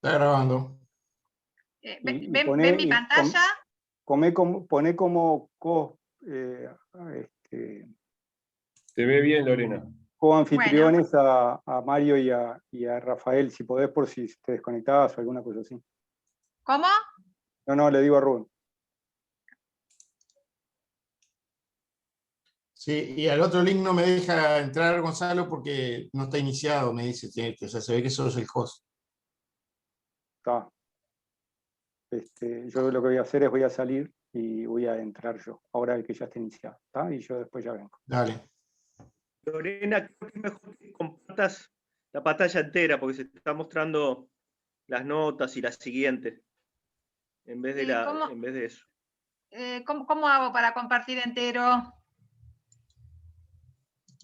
Está grabando. ¿Ven mi pantalla? Poné como Te ve bien, Lorena. coanfitriones a Mario y a Rafael, si podés, por si te desconectabas o alguna cosa así. ¿Cómo? No, le digo a Rubén. Sí, y al otro link no me deja entrar, Gonzalo, porque no está iniciado, me dice. O sea, se ve que sos el host. Está. Yo lo que voy a hacer es voy a salir y voy a entrar yo, ahora que ya está iniciado, ¿está? Y yo después ya vengo. Dale. Lorena, creo que es mejor que compartas la pantalla entera, porque se te está mostrando las notas y las siguientes, en vez de eso. ¿Cómo hago para compartir entero?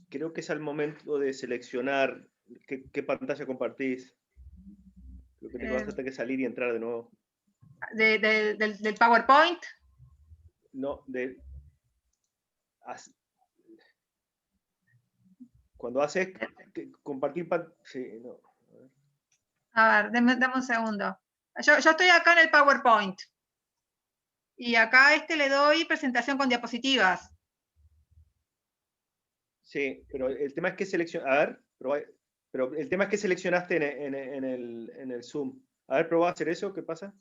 Creo que es al momento de seleccionar qué pantalla compartís. Creo que te vas a tener que salir y entrar de nuevo. ¿Del PowerPoint? No, cuando haces compartir sí, no. A ver, dame un segundo. Yo estoy acá en el PowerPoint. Y acá le doy presentación con diapositivas. Sí, pero el tema es que pero el tema es que seleccionaste en el Zoom. A ver, probá a hacer eso, ¿qué pasa?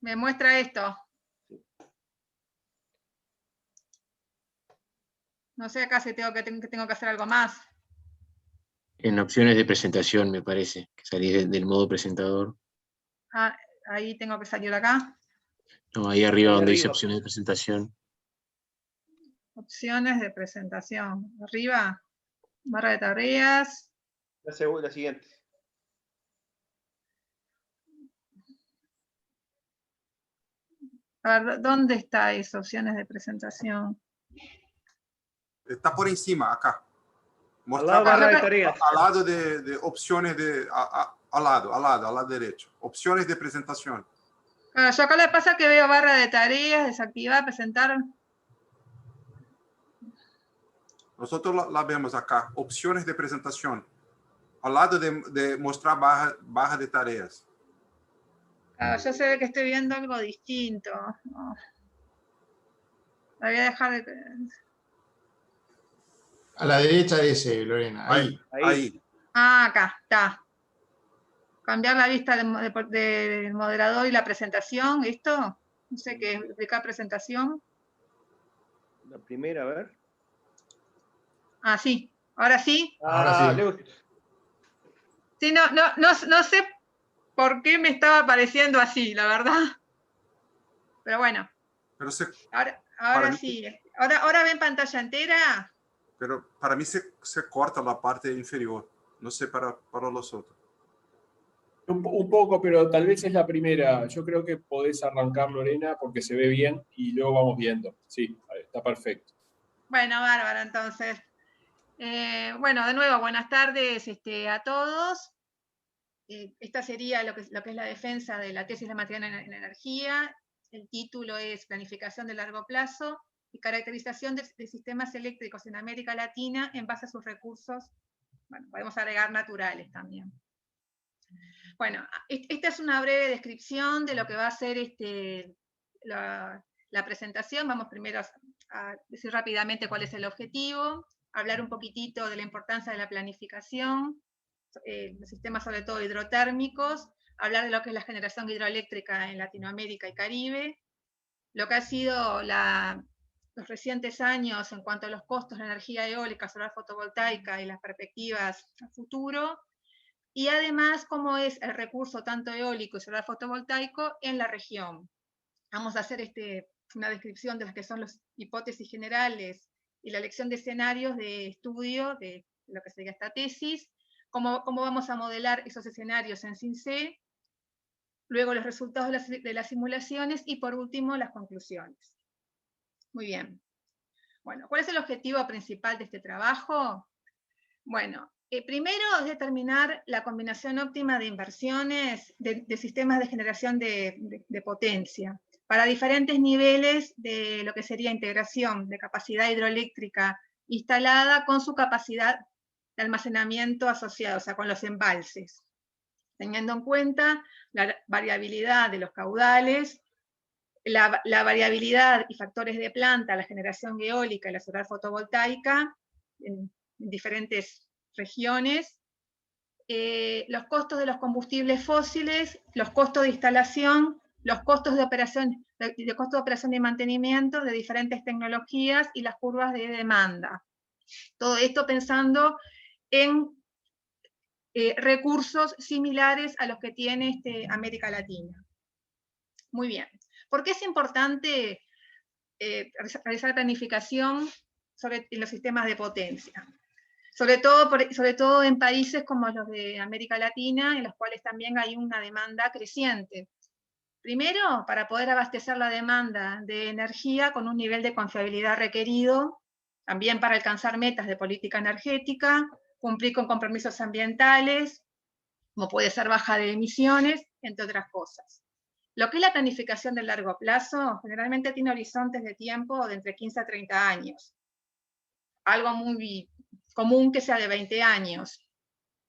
Me muestra esto. Sí. No sé acá si tengo que hacer algo más. En opciones de presentación, me parece, que salís del modo presentador. Ah, ahí tengo que salir de acá. No, ahí arriba Ahí donde arriba. dice opciones de presentación. Opciones de presentación. Arriba, barra de tareas. La siguiente. A ver, ¿dónde está eso? Opciones de presentación. Está por encima, acá. Al lado barra de tareas. Al lado de opciones al lado derecho. Opciones de presentación. Claro, yo acá le pasa que veo barra de tareas, desactivar, presentar. Nosotros la vemos acá. Opciones de presentación. Al lado de mostrar barra de tareas. Claro, yo sé que estoy viendo algo distinto. No. La voy a dejar de... A la derecha de ese, Lorena. Ahí. Ah, acá, está. Cambiar la vista del moderador y la presentación, ¿esto? No sé qué explicar presentación. La primera, a ver. Ah, sí. ¿Ahora sí? Ahora sí. Sí, no sé por qué me estaba apareciendo así, la verdad. Pero bueno. Pero ahora sí. ¿Ahora ven pantalla entera? Pero para mí se corta la parte inferior. No sé para los otros. Un poco, pero tal vez es la primera. Yo creo que podés arrancar, Lorena, porque se ve bien y luego vamos viendo. Sí, está perfecto. Bueno, bárbaro, entonces. Bueno, de nuevo, buenas tardes a todos. Esta sería lo que es la defensa de la tesis de materia en energía. El título es Planificación de largo plazo y caracterización de sistemas eléctricos en América Latina en base a sus recursos. Bueno, podemos agregar naturales también. Bueno, esta es una breve descripción de lo que va a ser la presentación. Vamos primero a decir rápidamente cuál es el objetivo, hablar un poquitito de la importancia de la planificación, los sistemas sobre todo hidrotérmicos, hablar de lo que es la generación hidroeléctrica en Latinoamérica y Caribe, lo que ha sido los recientes años en cuanto a los costos de energía eólica, solar fotovoltaica y las perspectivas a futuro, y además cómo es el recurso tanto eólico y solar fotovoltaico en la región. Vamos a hacer una descripción de las que son las hipótesis generales y la elección de escenarios de estudio de lo que sería esta tesis, cómo vamos a modelar esos escenarios en SINCE, luego los resultados de las simulaciones y por último las conclusiones. Muy bien. Bueno, ¿cuál es el objetivo principal de este trabajo? Bueno, primero es determinar la combinación óptima de inversiones de sistemas de generación de potencia para diferentes niveles de lo que sería integración de capacidad hidroeléctrica instalada con su capacidad de almacenamiento asociada, o sea, con los embalses. teniendo en cuenta la variabilidad de los caudales, la variabilidad y factores de planta, la generación eólica y la solar fotovoltaica en diferentes regiones, los costos de los combustibles fósiles, los costos de instalación, los costos de operación, y mantenimiento de diferentes tecnologías y las curvas de demanda. Todo esto pensando en recursos similares a los que tiene América Latina. Muy bien. ¿Por qué es importante realizar planificación en los sistemas de potencia? Sobre todo en países como los de América Latina, en los cuales también hay una demanda creciente. Primero, para poder abastecer la demanda de energía con un nivel de confiabilidad requerido, también para alcanzar metas de política energética, cumplir con compromisos ambientales, como puede ser baja de emisiones, entre otras cosas. Lo que es la planificación de largo plazo, generalmente tiene horizontes de tiempo de entre 15 a 30 años. Algo muy común que sea de 20 años.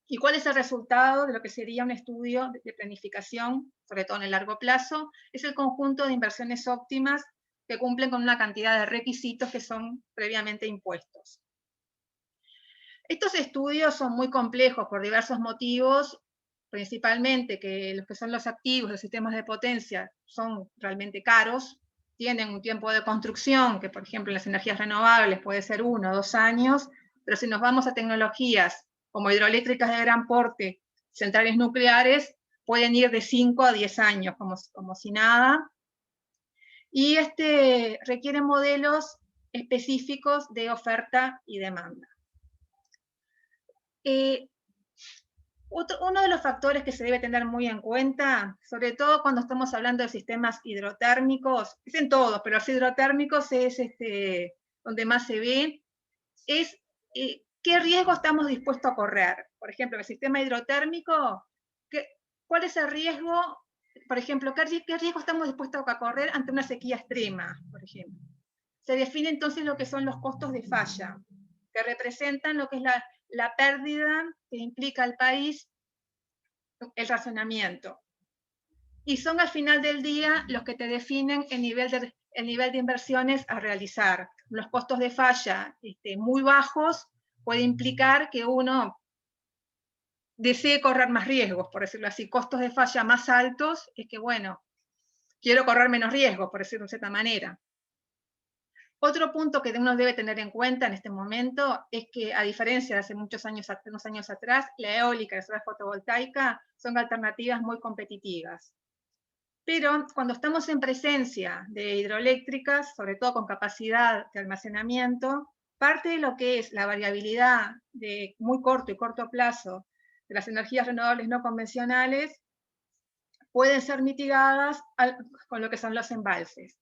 ¿Y cuál es el resultado de lo que sería un estudio de planificación, sobre todo en el largo plazo? Es el conjunto de inversiones óptimas que cumplen con una cantidad de requisitos que son previamente impuestos. Estos estudios son muy complejos por diversos motivos, principalmente que los que son los activos de sistemas de potencia son realmente caros, tienen un tiempo de construcción que, por ejemplo, en las energías renovables puede ser 1 o 2 años, pero si nos vamos a tecnologías como hidroeléctricas de gran porte, centrales nucleares, pueden ir de 5 a 10 años, como si nada. Y requieren modelos específicos de oferta y demanda. Uno de los factores que se debe tener muy en cuenta, sobre todo cuando estamos hablando de sistemas hidrotérmicos, es en todos, pero los hidrotérmicos es donde más se ve, es qué riesgo estamos dispuestos a correr. Por ejemplo, en el sistema hidrotérmico, ¿cuál es el riesgo? Por ejemplo, ¿qué riesgo estamos dispuestos a correr ante una sequía extrema, por ejemplo? Se define entonces lo que son los costos de falla, que representan lo que es la pérdida que implica al país el racionamiento. Y son al final del día los que te definen el nivel de inversiones a realizar. Los costos de falla muy bajos puede implicar que uno desee correr más riesgos, por decirlo así. Costos de falla más altos es que, bueno, quiero correr menos riesgos, por decirlo de cierta manera. Otro punto que uno debe tener en cuenta en este momento es que, a diferencia de hace unos años atrás, la eólica y la solar fotovoltaica son alternativas muy competitivas. Pero cuando estamos en presencia de hidroeléctricas, sobre todo con capacidad de almacenamiento, parte de lo que es la variabilidad de muy corto y corto plazo de las energías renovables no convencionales pueden ser mitigadas con lo que son los embalses.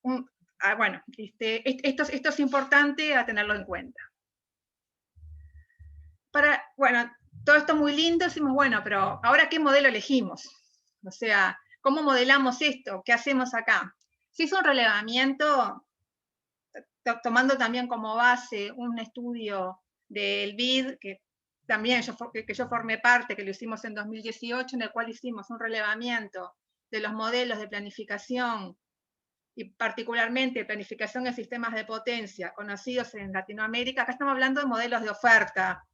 Bueno, esto es importante a tenerlo en cuenta. Bueno, todo esto muy lindo, decimos, bueno, pero ¿ahora qué modelo elegimos? O sea, ¿cómo modelamos esto? ¿Qué hacemos acá? Se hizo un relevamiento, tomando también como base un estudio del BID, que también yo formé parte, que lo hicimos en 2018, en el cual hicimos un relevamiento de los modelos de planificación y particularmente planificación en sistemas de potencia conocidos en Latinoamérica. Acá estamos hablando de modelos de oferta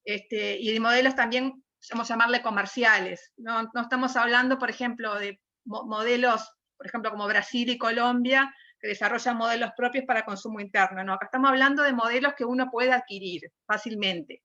y de modelos también, vamos a llamarle comerciales. No estamos hablando, por ejemplo, de modelos, por ejemplo, como Brasil y Colombia, que desarrollan modelos propios para consumo interno. No, acá estamos hablando de modelos que uno puede adquirir fácilmente.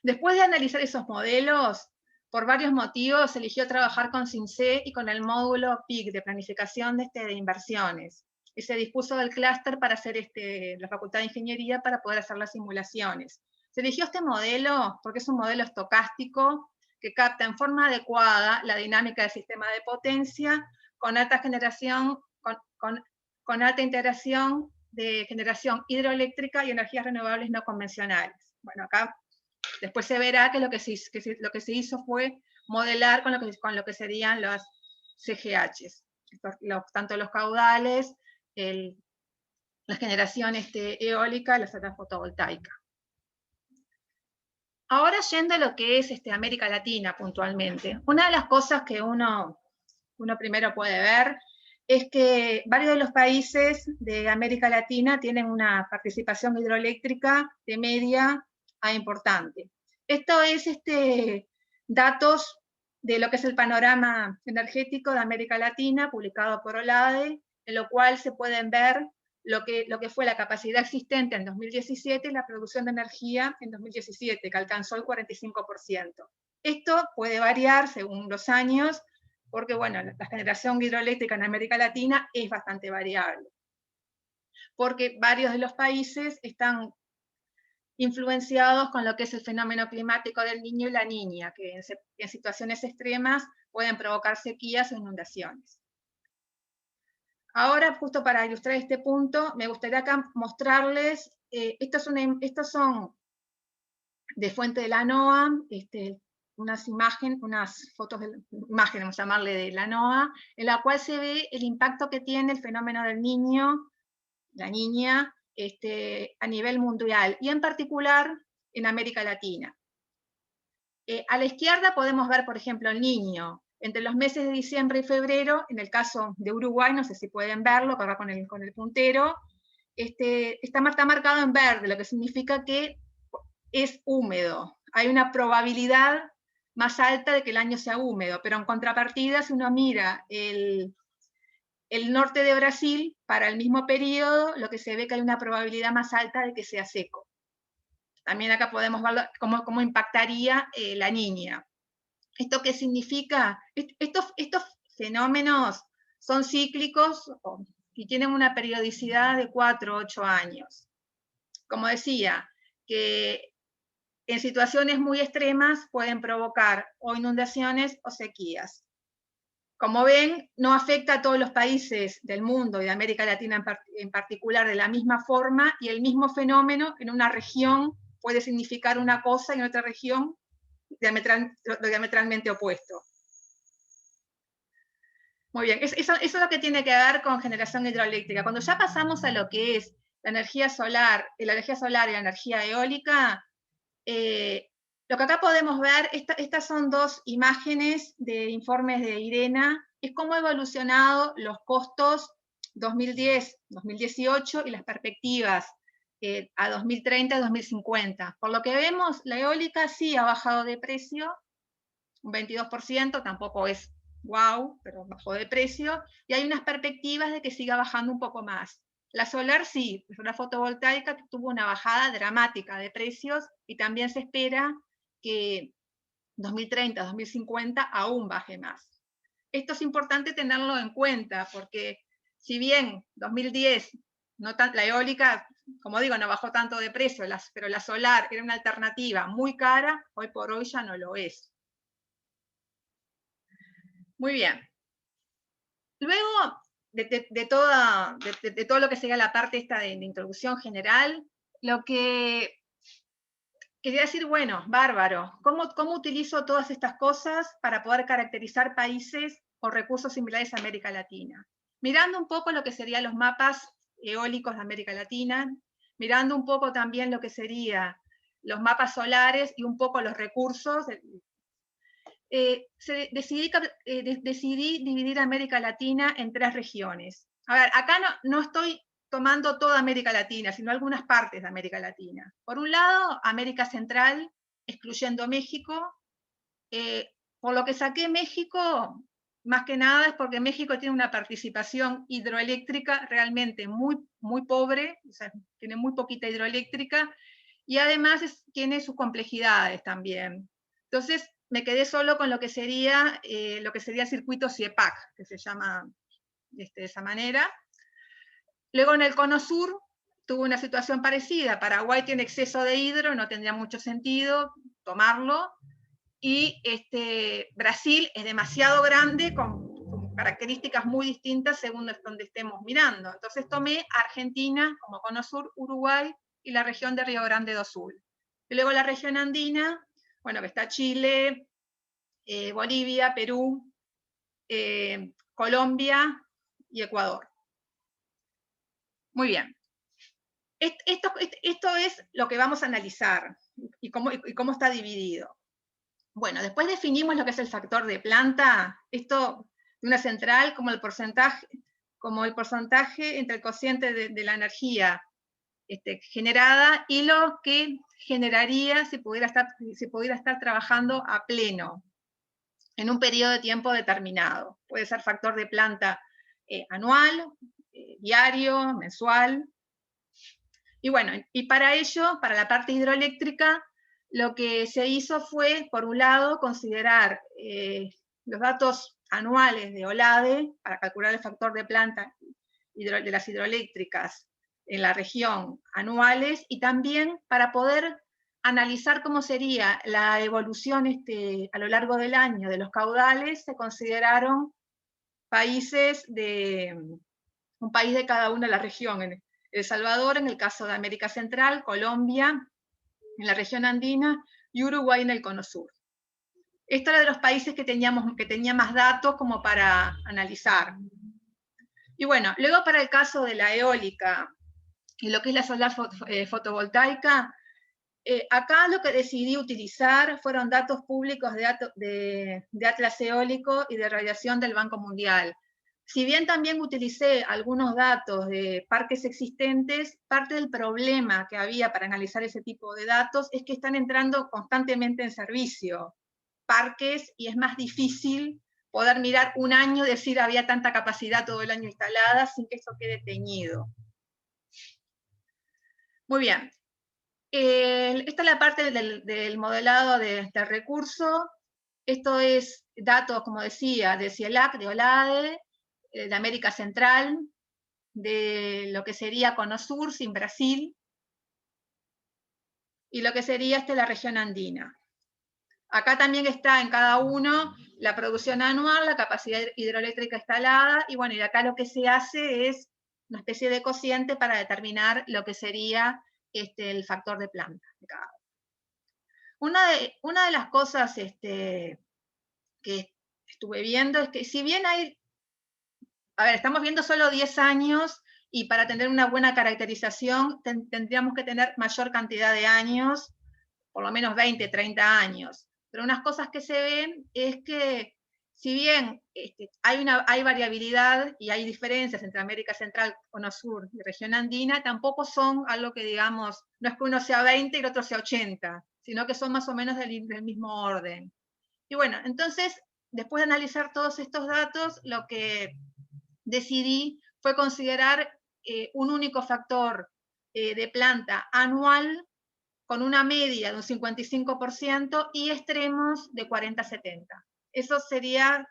Después de analizar esos modelos, por varios motivos, se eligió trabajar con CINCE y con el módulo PIC de planificación de inversiones. Y se dispuso del clúster para hacer la Facultad de Ingeniería para poder hacer las simulaciones. Se eligió este modelo porque es un modelo estocástico que capta en forma adecuada la dinámica del sistema de potencia con alta generación, con alta integración de generación hidroeléctrica y energías renovables no convencionales. Bueno, acá después se verá que lo que se hizo fue modelar con lo que serían los CGHs, tanto los caudales, la generación eólica y la solar fotovoltaica. Ahora yendo a lo que es América Latina puntualmente, una de las cosas que uno primero puede ver es que varios de los países de América Latina tienen una participación hidroeléctrica de media a importante. Esto es datos de lo que es el panorama energético de América Latina, publicado por OLADE, en lo cual se pueden ver lo que fue la capacidad existente en 2017 y la producción de energía en 2017, que alcanzó el 45%. Esto puede variar según los años, porque bueno, la generación hidroeléctrica en América Latina es bastante variable, porque varios de los países están influenciados con lo que es el fenómeno climático del Niño y la Niña, que en situaciones extremas pueden provocar sequías o inundaciones. Ahora, justo para ilustrar este punto, me gustaría acá mostrarles, estos son de fuente de la NOAA, unas fotos de imagen, vamos a llamarle, de la NOAA, en la cual se ve el impacto que tiene el fenómeno del Niño, la Niña, a nivel mundial, y en particular en América Latina. A la izquierda podemos ver, por ejemplo, el Niño, entre los meses de diciembre y febrero, en el caso de Uruguay, no sé si pueden verlo, acá con el puntero, está marcado en verde, lo que significa que es húmedo. Hay una probabilidad más alta de que el año sea húmedo, pero en contrapartida, si uno mira el norte de Brasil, para el mismo periodo, lo que se ve que hay una probabilidad más alta de que sea seco. También acá podemos ver cómo impactaría la Niña. ¿Esto qué significa? Estos fenómenos son cíclicos y tienen una periodicidad de 4 o 8 años. Como decía, que en situaciones muy extremas pueden provocar o inundaciones o sequías. Como ven, no afecta a todos los países del mundo y de América Latina en particular de la misma forma, y el mismo fenómeno en una región puede significar una cosa y en otra región diametralmente opuesto. Muy bien, eso es lo que tiene que ver con generación hidroeléctrica. Cuando ya pasamos a lo que es la energía solar y la energía eólica, lo que acá podemos ver, estas son dos imágenes de informes de IRENA, es cómo han evolucionado los costos 2010, 2018 y las perspectivas a 2030 y 2050. Por lo que vemos, la eólica sí ha bajado de precio, un 22%, tampoco es wow, pero bajó de precio, y hay unas perspectivas de que siga bajando un poco más. La solar sí, la fotovoltaica tuvo una bajada dramática de precios y también se espera que 2030, 2050 aún baje más. Esto es importante tenerlo en cuenta porque si bien 2010 la eólica, como digo, no bajó tanto de precio, pero la solar era una alternativa muy cara, hoy por hoy ya no lo es. Muy bien. Luego de todo lo que sería la parte esta de introducción general, lo que quería decir, bueno, bárbaro, ¿cómo utilizo todas estas cosas para poder caracterizar países o recursos similares a América Latina? Mirando un poco lo que serían los mapas eólicos de América Latina, mirando un poco también lo que serían los mapas solares y un poco los recursos. Decidí dividir América Latina en 3 regiones. A ver, acá no estoy tomando toda América Latina, sino algunas partes de América Latina. Por un lado, América Central, excluyendo México. Por lo que saqué México, más que nada es porque México tiene una participación hidroeléctrica realmente muy, muy pobre, o sea, tiene muy poquita hidroeléctrica, y además tiene sus complejidades también. Entonces, me quedé solo con lo que sería circuito CIEPAC, que se llama de esa manera. Luego en el cono sur tuvo una situación parecida. Paraguay tiene exceso de hidro, no tendría mucho sentido tomarlo. Y Brasil es demasiado grande, con características muy distintas según donde estemos mirando. Entonces tomé Argentina como cono sur, Uruguay y la región de Río Grande do Sul. Y luego la región andina, bueno, que está Chile, Bolivia, Perú, Colombia y Ecuador. Muy bien. Esto es lo que vamos a analizar. y cómo está dividido. Bueno, después definimos lo que es el factor de planta, esto de una central como el porcentaje entre el cociente de la energía generada y lo que generaría si pudiera estar trabajando a pleno en un periodo de tiempo determinado. Puede ser factor de planta anual, diario, mensual. Y bueno, y para ello, para la parte hidroeléctrica, lo que se hizo fue, por un lado, considerar los datos anuales de OLADE para calcular el factor de planta de las hidroeléctricas en la región anuales, y también para poder analizar cómo sería la evolución a lo largo del año de los caudales, se consideraron un país de cada una de las regiones. El Salvador en el caso de América Central, Colombia en la región andina y Uruguay en el cono sur. Esto era de los países que tenía más datos como para analizar. Y bueno, luego para el caso de la eólica y lo que es la solar fotovoltaica, acá lo que decidí utilizar fueron datos públicos de Atlas Eólico y de radiación del Banco Mundial. Si bien también utilicé algunos datos de parques existentes, parte del problema que había para analizar ese tipo de datos es que están entrando constantemente en servicio parques y es más difícil poder mirar un año y decir había tanta capacidad todo el año instalada sin que eso quede teñido. Muy bien. Esta es la parte del modelado del recurso. Esto es datos, como decía, de CIELAC, de OLADE, de América Central, de lo que sería Cono Sur, sin Brasil, y lo que sería la región andina. Acá también está en cada uno la producción anual, la capacidad hidroeléctrica instalada, y bueno, y acá lo que se hace es una especie de cociente para determinar lo que sería el factor de planta de cada uno. Una de las cosas que estuve viendo es que si bien estamos viendo solo 10 años, y para tener una buena caracterización tendríamos que tener mayor cantidad de años, por lo menos 20, 30 años. Pero unas cosas que se ven es que, si bien hay variabilidad y hay diferencias entre América Central, Cono Sur y región andina, tampoco son algo que digamos, no es que uno sea 20 y el otro sea 80, sino que son más o menos del mismo orden. Y bueno, entonces, después de analizar todos estos datos, lo que decidí fue considerar un único factor de planta anual con una media de un 55% y extremos de 40-70. Eso sería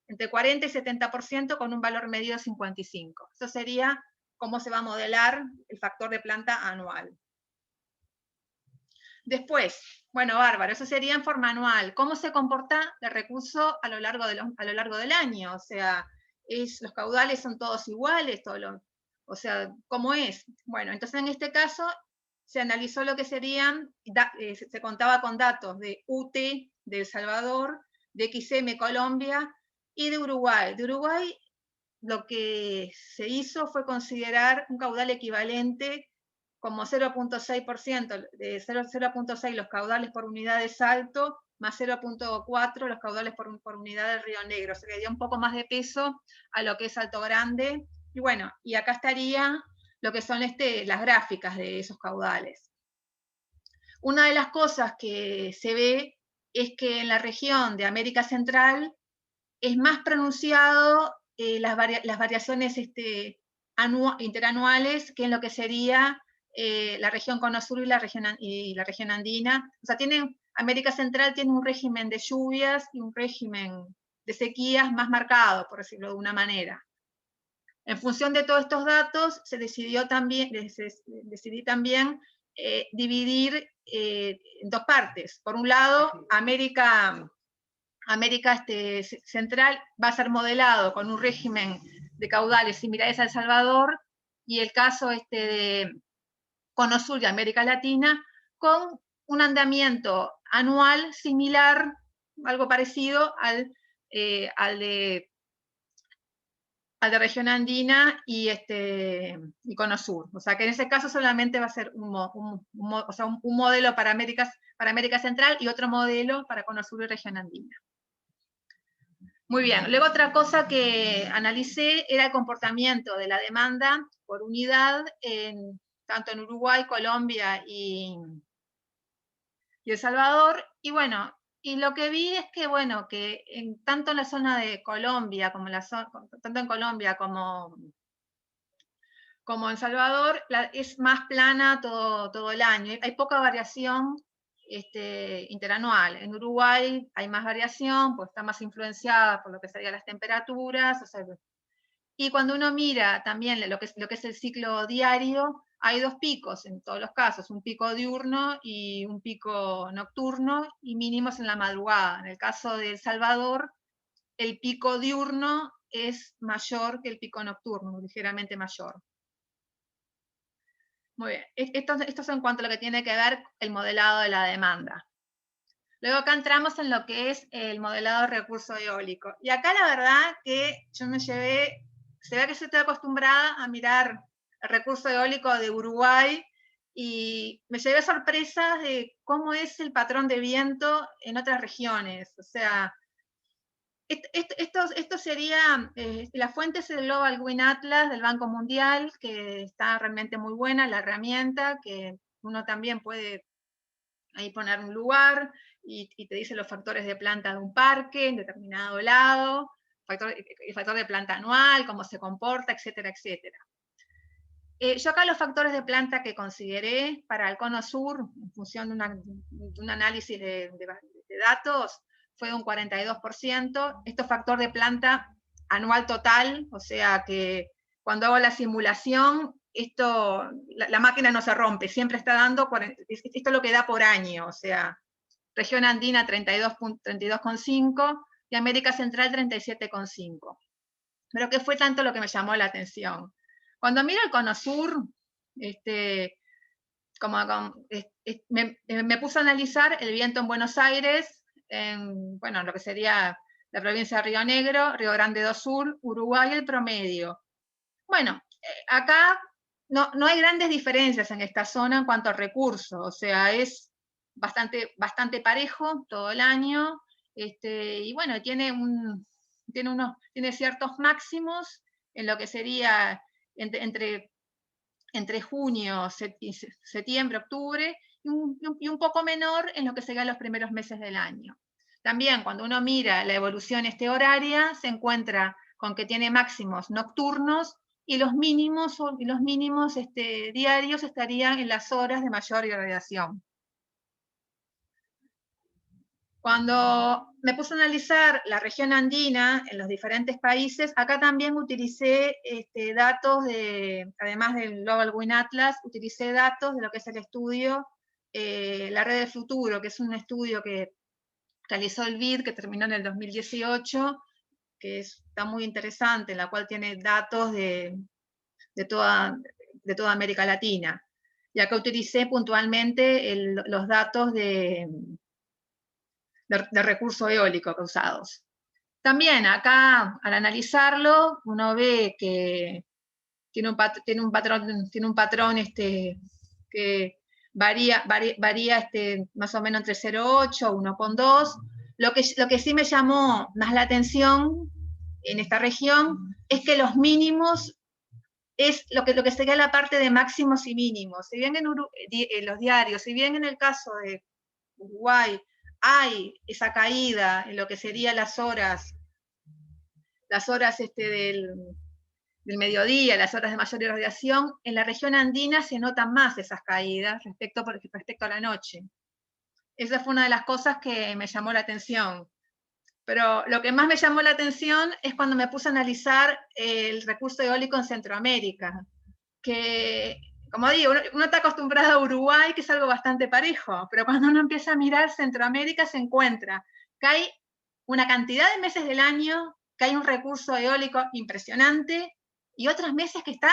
entre 40 y 70% con un valor medio de 55. Eso sería cómo se va a modelar el factor de planta anual. Después, bueno, bárbaro, eso sería en forma anual. ¿Cómo se comporta el recurso a lo largo del año? O sea, los caudales son todos iguales, o sea, ¿cómo es? Bueno, entonces en este caso se analizó lo que serían, se contaba con datos de UT de El Salvador, de XM Colombia y de Uruguay. De Uruguay lo que se hizo fue considerar un caudal equivalente como 0.6%, de 0.6 los caudales por unidad de Salto, más 0.4 los caudales por unidad del Río Negro. Se le dio un poco más de peso a lo que es Salto Grande. Y bueno, y acá estaría lo que son las gráficas de esos caudales. Una de las cosas que se ve es que en la región de América Central es más pronunciado las variaciones interanuales que en lo que sería la región Cono Sur y la región andina. O sea, América Central tiene un régimen de lluvias y un régimen de sequías más marcado, por decirlo de una manera. En función de todos estos datos, decidí también dividir en dos partes. Por un lado, América Central va a ser modelado con un régimen de caudales similares a El Salvador, y el caso de Cono Sur y América Latina con un andamiento anual similar, algo parecido al de al de región andina y Cono Sur. O sea que en ese caso solamente va a ser un modelo para América Central y otro modelo para Cono Sur y región andina. Muy bien, luego otra cosa que analicé era el comportamiento de la demanda por unidad, tanto en Uruguay, Colombia y El Salvador, y bueno, y lo que vi es que, bueno, que tanto en la zona de Colombia, tanto en Colombia como en Salvador, es más plana todo el año, hay poca variación interanual. En Uruguay hay más variación, pues está más influenciada por lo que serían las temperaturas, o sea, y cuando uno mira también lo que es el ciclo diario, hay dos picos en todos los casos, un pico diurno y un pico nocturno, y mínimos en la madrugada. En el caso de El Salvador, el pico diurno es mayor que el pico nocturno, ligeramente mayor. Muy bien, esto es en cuanto a lo que tiene que ver el modelado de la demanda. Luego acá entramos en lo que es el modelado de recurso eólico. Y acá la verdad que yo me llevé, se ve que yo estoy acostumbrada a mirar el recurso eólico de Uruguay y me llevé sorpresas de cómo es el patrón de viento en otras regiones. O sea, esto sería, la fuente es el Global Wind Atlas del Banco Mundial, que está realmente muy buena, la herramienta, que uno también puede ahí poner un lugar y te dice los factores de planta de un parque en determinado lado, el factor de planta anual, cómo se comporta, etcétera, etcétera. Yo acá los factores de planta que consideré para el Cono Sur, en función de un análisis de datos, fue un 42%. Esto es factor de planta anual total, o sea que cuando hago la simulación, la máquina no se rompe, siempre está dando, esto es lo que da por año, o sea, región andina 32,5 y América Central 37,5. Pero ¿qué fue tanto lo que me llamó la atención? Cuando miro el Cono Sur, me puse a analizar el viento en Buenos Aires, bueno, lo que sería la provincia de Río Negro, Río Grande do Sur, Uruguay, el promedio. Bueno, acá no hay grandes diferencias en esta zona en cuanto a recursos, o sea, es bastante parejo todo el año, y bueno, tiene ciertos máximos en lo que sería entre junio, septiembre, octubre, y un poco menor en lo que serían los primeros meses del año. También cuando uno mira la evolución horaria, se encuentra con que tiene máximos nocturnos y los mínimos diarios estarían en las horas de mayor irradiación. Cuando me puse a analizar la región andina en los diferentes países, acá también utilicé datos además del Global Wind Atlas, utilicé datos de lo que es el estudio La Red del Futuro, que es un estudio que realizó el BID, que terminó en el 2018, que está muy interesante, en la cual tiene datos de toda América Latina. Y acá utilicé puntualmente los datos de recurso eólico causados. También acá, al analizarlo, uno ve que tiene un patrón que varía más o menos entre 0,8 o 1,2. Lo que sí me llamó más la atención en esta región es que los mínimos es lo que sería la parte de máximos y mínimos. Si bien en los diarios, si bien en el caso de Uruguay hay esa caída en lo que serían las horas del mediodía, las horas de mayor irradiación, en la región andina se notan más esas caídas respecto a la noche. Esa fue una de las cosas que me llamó la atención. Pero lo que más me llamó la atención es cuando me puse a analizar el recurso eólico en Centroamérica, que, como digo, uno está acostumbrado a Uruguay, que es algo bastante parejo, pero cuando uno empieza a mirar Centroamérica se encuentra que hay una cantidad de meses del año que hay un recurso eólico impresionante y otros meses que está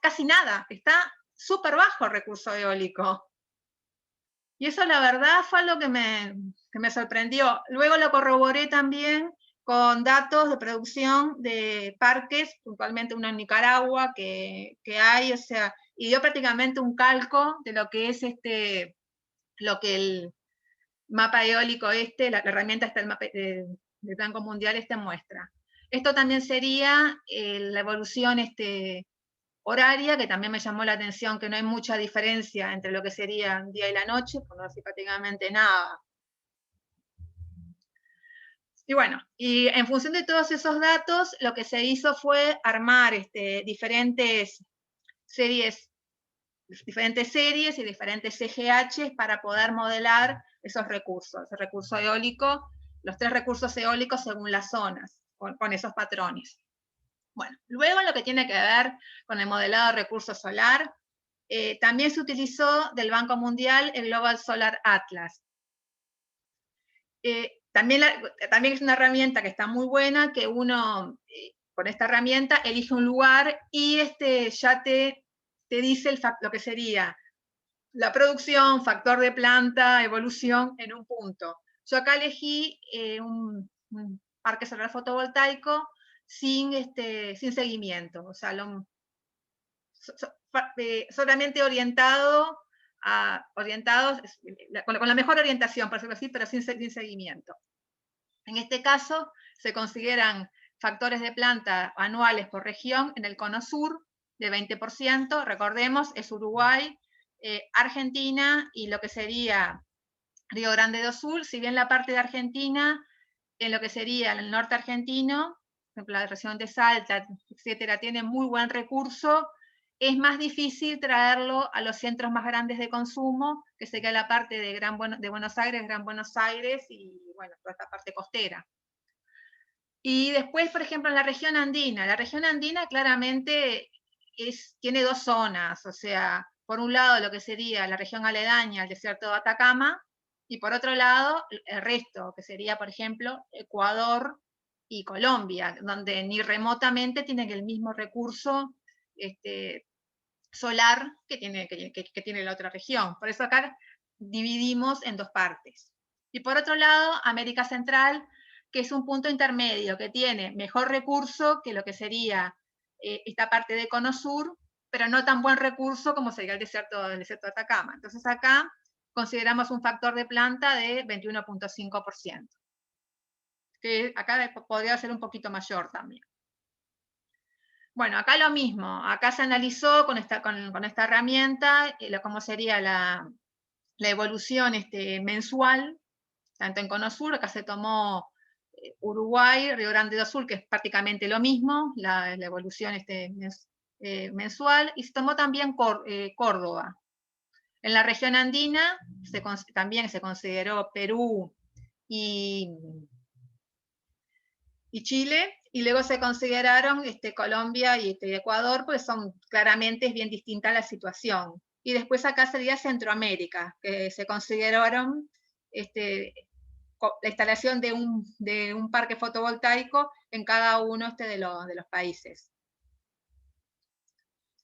casi nada, está súper bajo el recurso eólico. Y eso la verdad fue algo que me sorprendió. Luego lo corroboré también con datos de producción de parques, puntualmente uno en Nicaragua que hay, o sea, y dio prácticamente un calco de lo que es lo que el mapa eólico la herramienta el mapa del Banco Mundial muestra. Esto también sería la evolución horaria, que también me llamó la atención que no hay mucha diferencia entre lo que sería el día y la noche, por no decir prácticamente nada. Y bueno, y en función de todos esos datos, lo que se hizo fue armar diferentes series y diferentes CGH para poder modelar esos recursos, el recurso eólico, los 3 recursos eólicos según las zonas, con esos patrones. Bueno, luego en lo que tiene que ver con el modelado de recurso solar, también se utilizó del Banco Mundial el Global Solar Atlas. También es una herramienta que está muy buena, que uno, con esta herramienta, elige un lugar y ya te dice lo que sería la producción, factor de planta, evolución en un punto. Yo acá elegí un parque solar fotovoltaico sin seguimiento, o sea, solamente orientados con la mejor orientación, por decirlo así, pero sin seguimiento. En este caso, se consideran factores de planta anuales por región en el cono sur de 20%, recordemos, es Uruguay, Argentina y lo que sería Río Grande do Sul, si bien la parte de Argentina, en lo que sería el norte argentino, por ejemplo, la región de Salta, etcétera, tiene muy buen recurso, es más difícil traerlo a los centros más grandes de consumo, que sería la parte de Buenos Aires, Gran Buenos Aires y, bueno, toda esta parte costera. Y después, por ejemplo, en la región andina claramente tiene 2 zonas, o sea, por un lado lo que sería la región aledaña al desierto de Atacama, y por otro lado el resto, que sería, por ejemplo, Ecuador y Colombia, donde ni remotamente tienen el mismo recurso solar que tiene la otra región. Por eso acá dividimos en 2 partes. Y por otro lado, América Central, que es un punto intermedio, que tiene mejor recurso que lo que sería esta parte de Cono Sur, pero no tan buen recurso como sería el desierto de Atacama. Entonces acá consideramos un factor de planta de 21.5%, que acá podría ser un poquito mayor también. Bueno, acá lo mismo, acá se analizó con esta herramienta cómo sería la evolución mensual, tanto en Cono Sur, acá se tomó Uruguay, Río Grande do Sul, que es prácticamente lo mismo, la evolución mensual, y se tomó también Córdoba. En la región andina también se consideró Perú y Chile, y luego se consideraron Colombia y Ecuador, pues claramente es bien distinta la situación. Y después acá sería Centroamérica, que se consideraron la instalación de un parque fotovoltaico en cada uno de los países.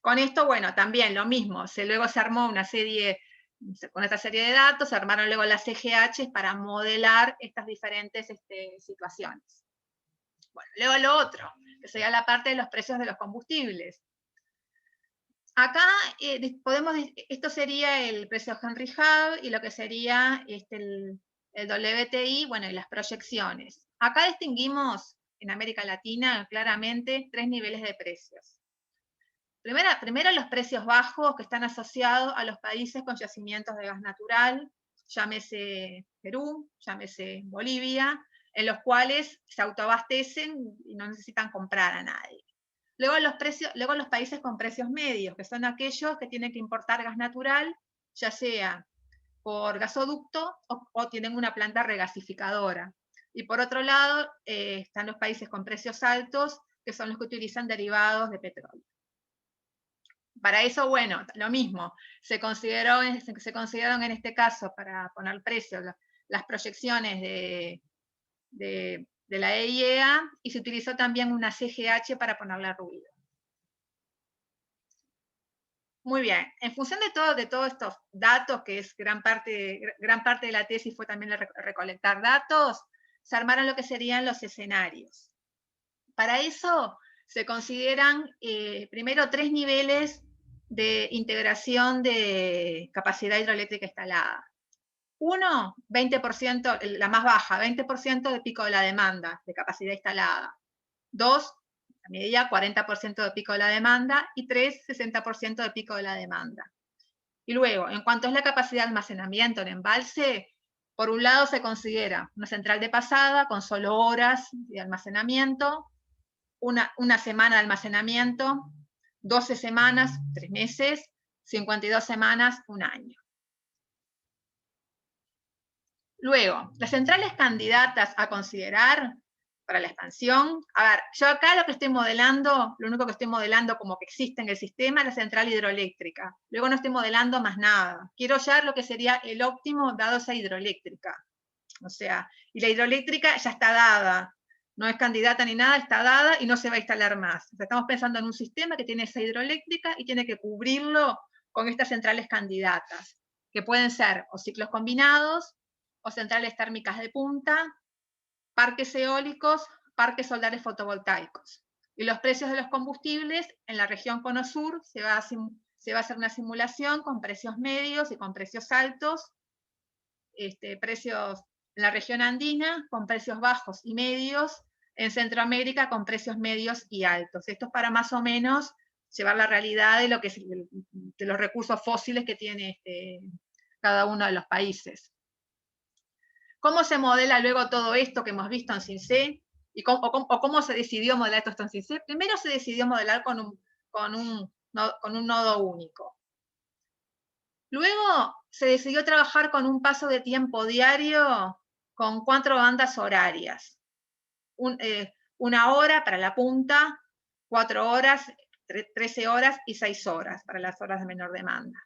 Con esto, bueno, también lo mismo, luego se armó con esta serie de datos, se armaron luego las CGH para modelar estas diferentes situaciones. Bueno, luego lo otro, que sería la parte de los precios de los combustibles. Acá esto sería el precio Henry Hub y lo que sería el WTI, bueno, y las proyecciones. Acá distinguimos en América Latina claramente 3 niveles de precios. Primero los precios bajos que están asociados a los países con yacimientos de gas natural, llámese Perú, llámese Bolivia, en los cuales se autoabastecen y no necesitan comprar a nadie. Luego los países con precios medios, que son aquellos que tienen que importar gas natural, ya sea por gasoducto o tienen una planta regasificadora. Y por otro lado, están los países con precios altos, que son los que utilizan derivados de petróleo. Para eso, bueno, lo mismo, se consideraron en este caso, para poner precio, las proyecciones de la EIEA, y se utilizó también una CGH para ponerle ruido. Muy bien, en función de todos estos datos, que es gran parte de la tesis fue también recolectar datos, se armaron lo que serían los escenarios. Para eso se consideran primero 3 niveles de integración de capacidad hidroeléctrica instalada. 1, 20%, la más baja, 20% de pico de la demanda de capacidad instalada. 2, la media, 40% de pico de la demanda. Y 3, 60% de pico de la demanda. Y luego, en cuanto es la capacidad de almacenamiento en embalse, por un lado se considera una central de pasada con solo horas de almacenamiento, una semana de almacenamiento, 12 semanas, 3 meses, 52 semanas, 1 año. Luego, las centrales candidatas a considerar para la expansión. A ver, yo acá lo único que estoy modelando como que existe en el sistema es la central hidroeléctrica. Luego no estoy modelando más nada. Quiero ya lo que sería el óptimo dado esa hidroeléctrica. O sea, y la hidroeléctrica ya está dada. No es candidata ni nada, está dada y no se va a instalar más. O sea, estamos pensando en un sistema que tiene esa hidroeléctrica y tiene que cubrirlo con estas centrales candidatas, que pueden ser o ciclos combinados, o centrales térmicas de punta, parques eólicos, parques solares fotovoltaicos. Y los precios de los combustibles, en la región Cono Sur se va a hacer una simulación con precios medios y con precios altos, precios en la región andina con precios bajos y medios, en Centroamérica con precios medios y altos. Esto es para más o menos llevar la realidad de, de los recursos fósiles que tiene cada uno de los países. ¿Cómo se modela luego todo esto que hemos visto en CINCE? ¿Cómo se decidió modelar esto en CINCE? Primero se decidió modelar con un nodo único. Luego se decidió trabajar con un paso de tiempo diario con 4 bandas horarias. 1 hora para la punta, 4 horas, 13 horas y 6 horas para las horas de menor demanda.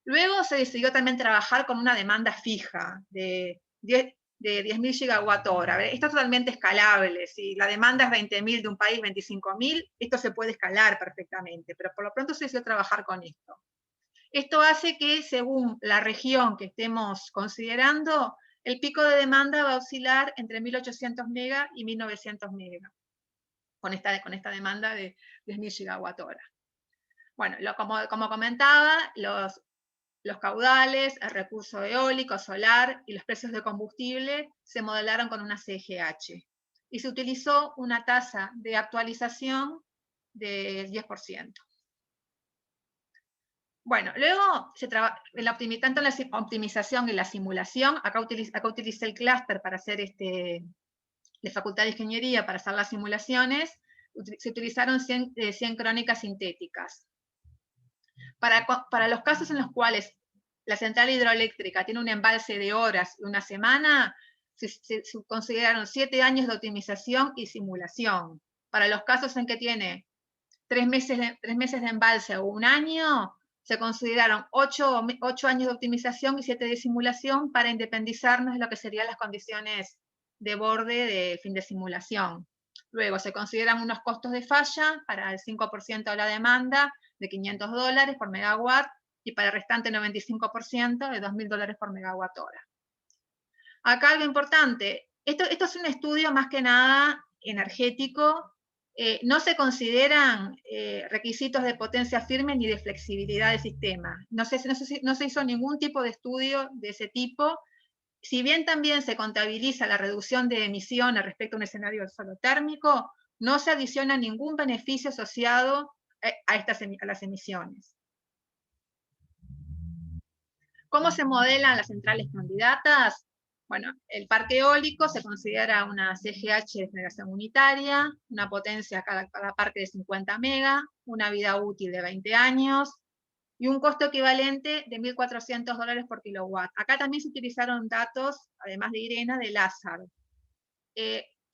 Luego se decidió también trabajar con una demanda fija de 10.000 gigawatt-hora. Esto es totalmente escalable. Si la demanda es 20.000 de un país, 25.000, esto se puede escalar perfectamente, pero por lo pronto se decidió trabajar con esto. Esto hace que, según la región que estemos considerando, el pico de demanda va a oscilar entre 1.800 mega y 1.900 mega, con esta demanda de 10.000 gigawatt-hora. Bueno, como comentaba, los caudales, el recurso eólico, solar y los precios de combustible se modelaron con una CGH. Y se utilizó una tasa de actualización del 10%. Bueno, luego tanto en la optimización y la simulación, acá utilicé el clúster para hacer de Facultad de Ingeniería para hacer las simulaciones, se utilizaron 100 crónicas sintéticas. Para los casos en los cuales la central hidroeléctrica tiene un embalse de horas y 1 semana, se consideraron 7 años de optimización y simulación. Para los casos en que tiene 3 meses de embalse o 1 año, se consideraron 8 años de optimización y 7 de simulación para independizarnos de lo que serían las condiciones de borde del fin de simulación. Luego se consideran unos costos de falla para el 5% de la demanda de $500 por megawatt y para el restante 95% de $2.000 por megawatt hora. Acá algo importante, esto es un estudio más que nada energético. No se consideran requisitos de potencia firme ni de flexibilidad del sistema. No se hizo ningún tipo de estudio de ese tipo. Si bien también se contabiliza la reducción de emisiones respecto a un escenario solo térmico, no se adiciona ningún beneficio asociado a las emisiones. ¿Cómo se modelan las centrales candidatas? Bueno, el parque eólico se considera una CGH de generación unitaria, una potencia cada parque de 50 mega, una vida útil de 20 años y un costo equivalente de $1.400 por kilowatt. Acá también se utilizaron datos, además de IRENA, de Lazard.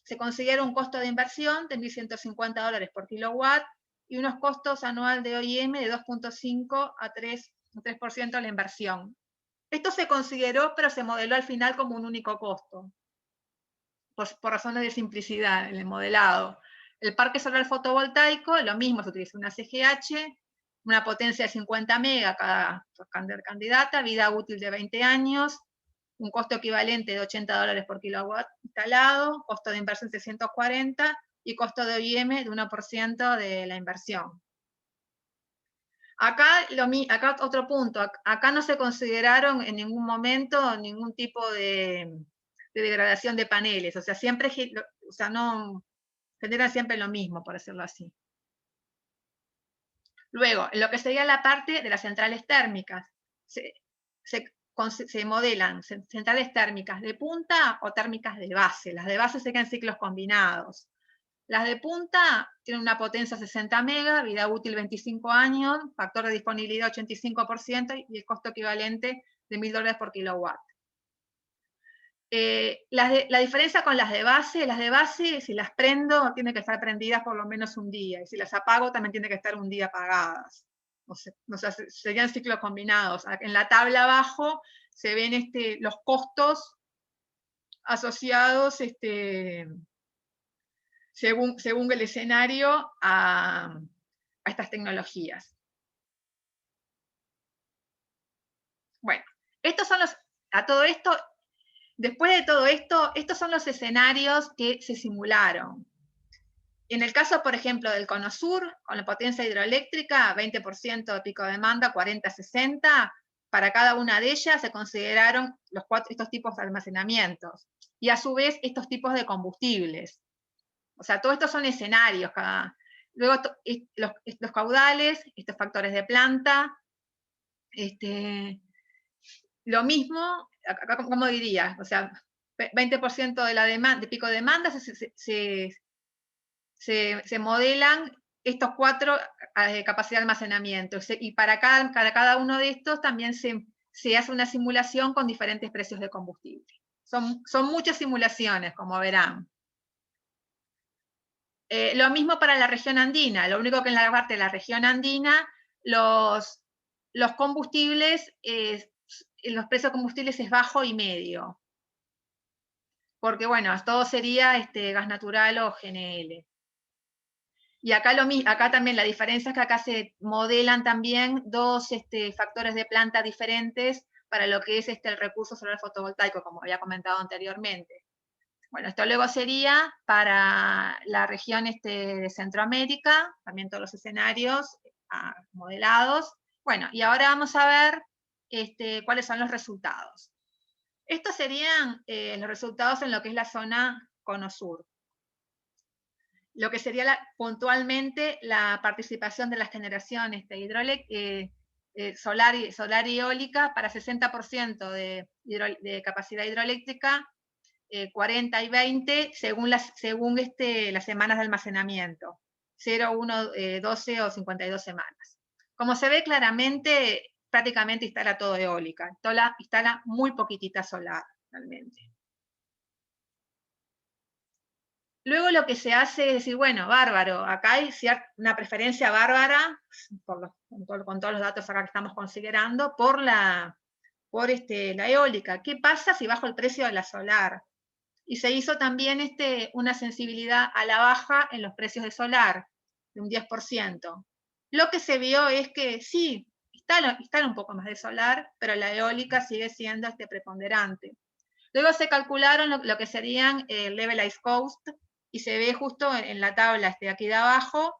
Se considera un costo de inversión de $1.150 por kilowatt y unos costos anual de OIM de 2.5 a 3% de la inversión. Esto se consideró, pero se modeló al final como un único costo, por razones de simplicidad en el modelado. El parque solar fotovoltaico, lo mismo, se utilizó una CGH, una potencia de 50 mega cada candidata, vida útil de 20 años, un costo equivalente de $80 por kilowatt instalado, costo de inversión 640 y costo de OIM de 1% de la inversión. Acá otro punto, acá no se consideraron en ningún momento ningún tipo de degradación de paneles, o sea, siempre, o sea, no generan siempre lo mismo, por decirlo así. Luego, en lo que sería la parte de las centrales térmicas, se modelan centrales térmicas de punta o térmicas de base. Las de base se quedan en ciclos combinados. Las de punta tienen una potencia 60 MB, vida útil 25 años, factor de disponibilidad 85% y el costo equivalente de $1000 por kilowatt. La diferencia con las de base, si las prendo, tienen que estar prendidas por lo menos un día, y si las apago, también tienen que estar un día apagadas. O sea, serían ciclos combinados. En la tabla abajo se ven los costos asociados según el escenario a estas tecnologías. Bueno, después de todo esto, estos son los escenarios que se simularon. En el caso, por ejemplo, del Cono Sur, con la potencia hidroeléctrica, 20% de pico de demanda, 40-60, para cada una de ellas se consideraron estos tipos de almacenamientos. Y a su vez, estos tipos de combustibles. O sea, todos estos son escenarios. Luego, los caudales, estos factores de planta, lo mismo, acá, ¿cómo diría? O sea, 20% de pico de demanda se modelan estos 4 capacidad de almacenamiento. Y para cada uno de estos también se hace una simulación con diferentes precios de combustible. Son muchas simulaciones, como verán. Lo mismo para la región andina, lo único que en la parte de la región andina, los combustibles, los precios de combustibles es bajo y medio. Porque, bueno, todo sería gas natural o GNL. Y acá también la diferencia es que acá se modelan también 2 factores de planta diferentes para lo que es el recurso solar fotovoltaico, como había comentado anteriormente. Bueno, esto luego sería para la región de Centroamérica, también todos los escenarios modelados. Bueno, y ahora vamos a ver cuáles son los resultados. Estos serían los resultados en lo que es la zona Cono Sur. Lo que sería puntualmente la participación de las generaciones solar y eólica para 60% de capacidad hidroeléctrica, 40 y 20 según las semanas de almacenamiento, 0, 1, 12 o 52 semanas. Como se ve claramente, prácticamente instala todo eólica, instala muy poquitita solar, realmente. Luego lo que se hace es decir, bueno, bárbaro, acá hay una preferencia bárbara, con todos los datos acá que estamos considerando, por la eólica. ¿Qué pasa si bajo el precio de la solar? Y se hizo también una sensibilidad a la baja en los precios de solar, de un 10%. Lo que se vio es que sí, instala un poco más de solar, pero la eólica sigue siendo preponderante. Luego se calcularon lo que serían levelized cost, y se ve justo en la tabla aquí de abajo,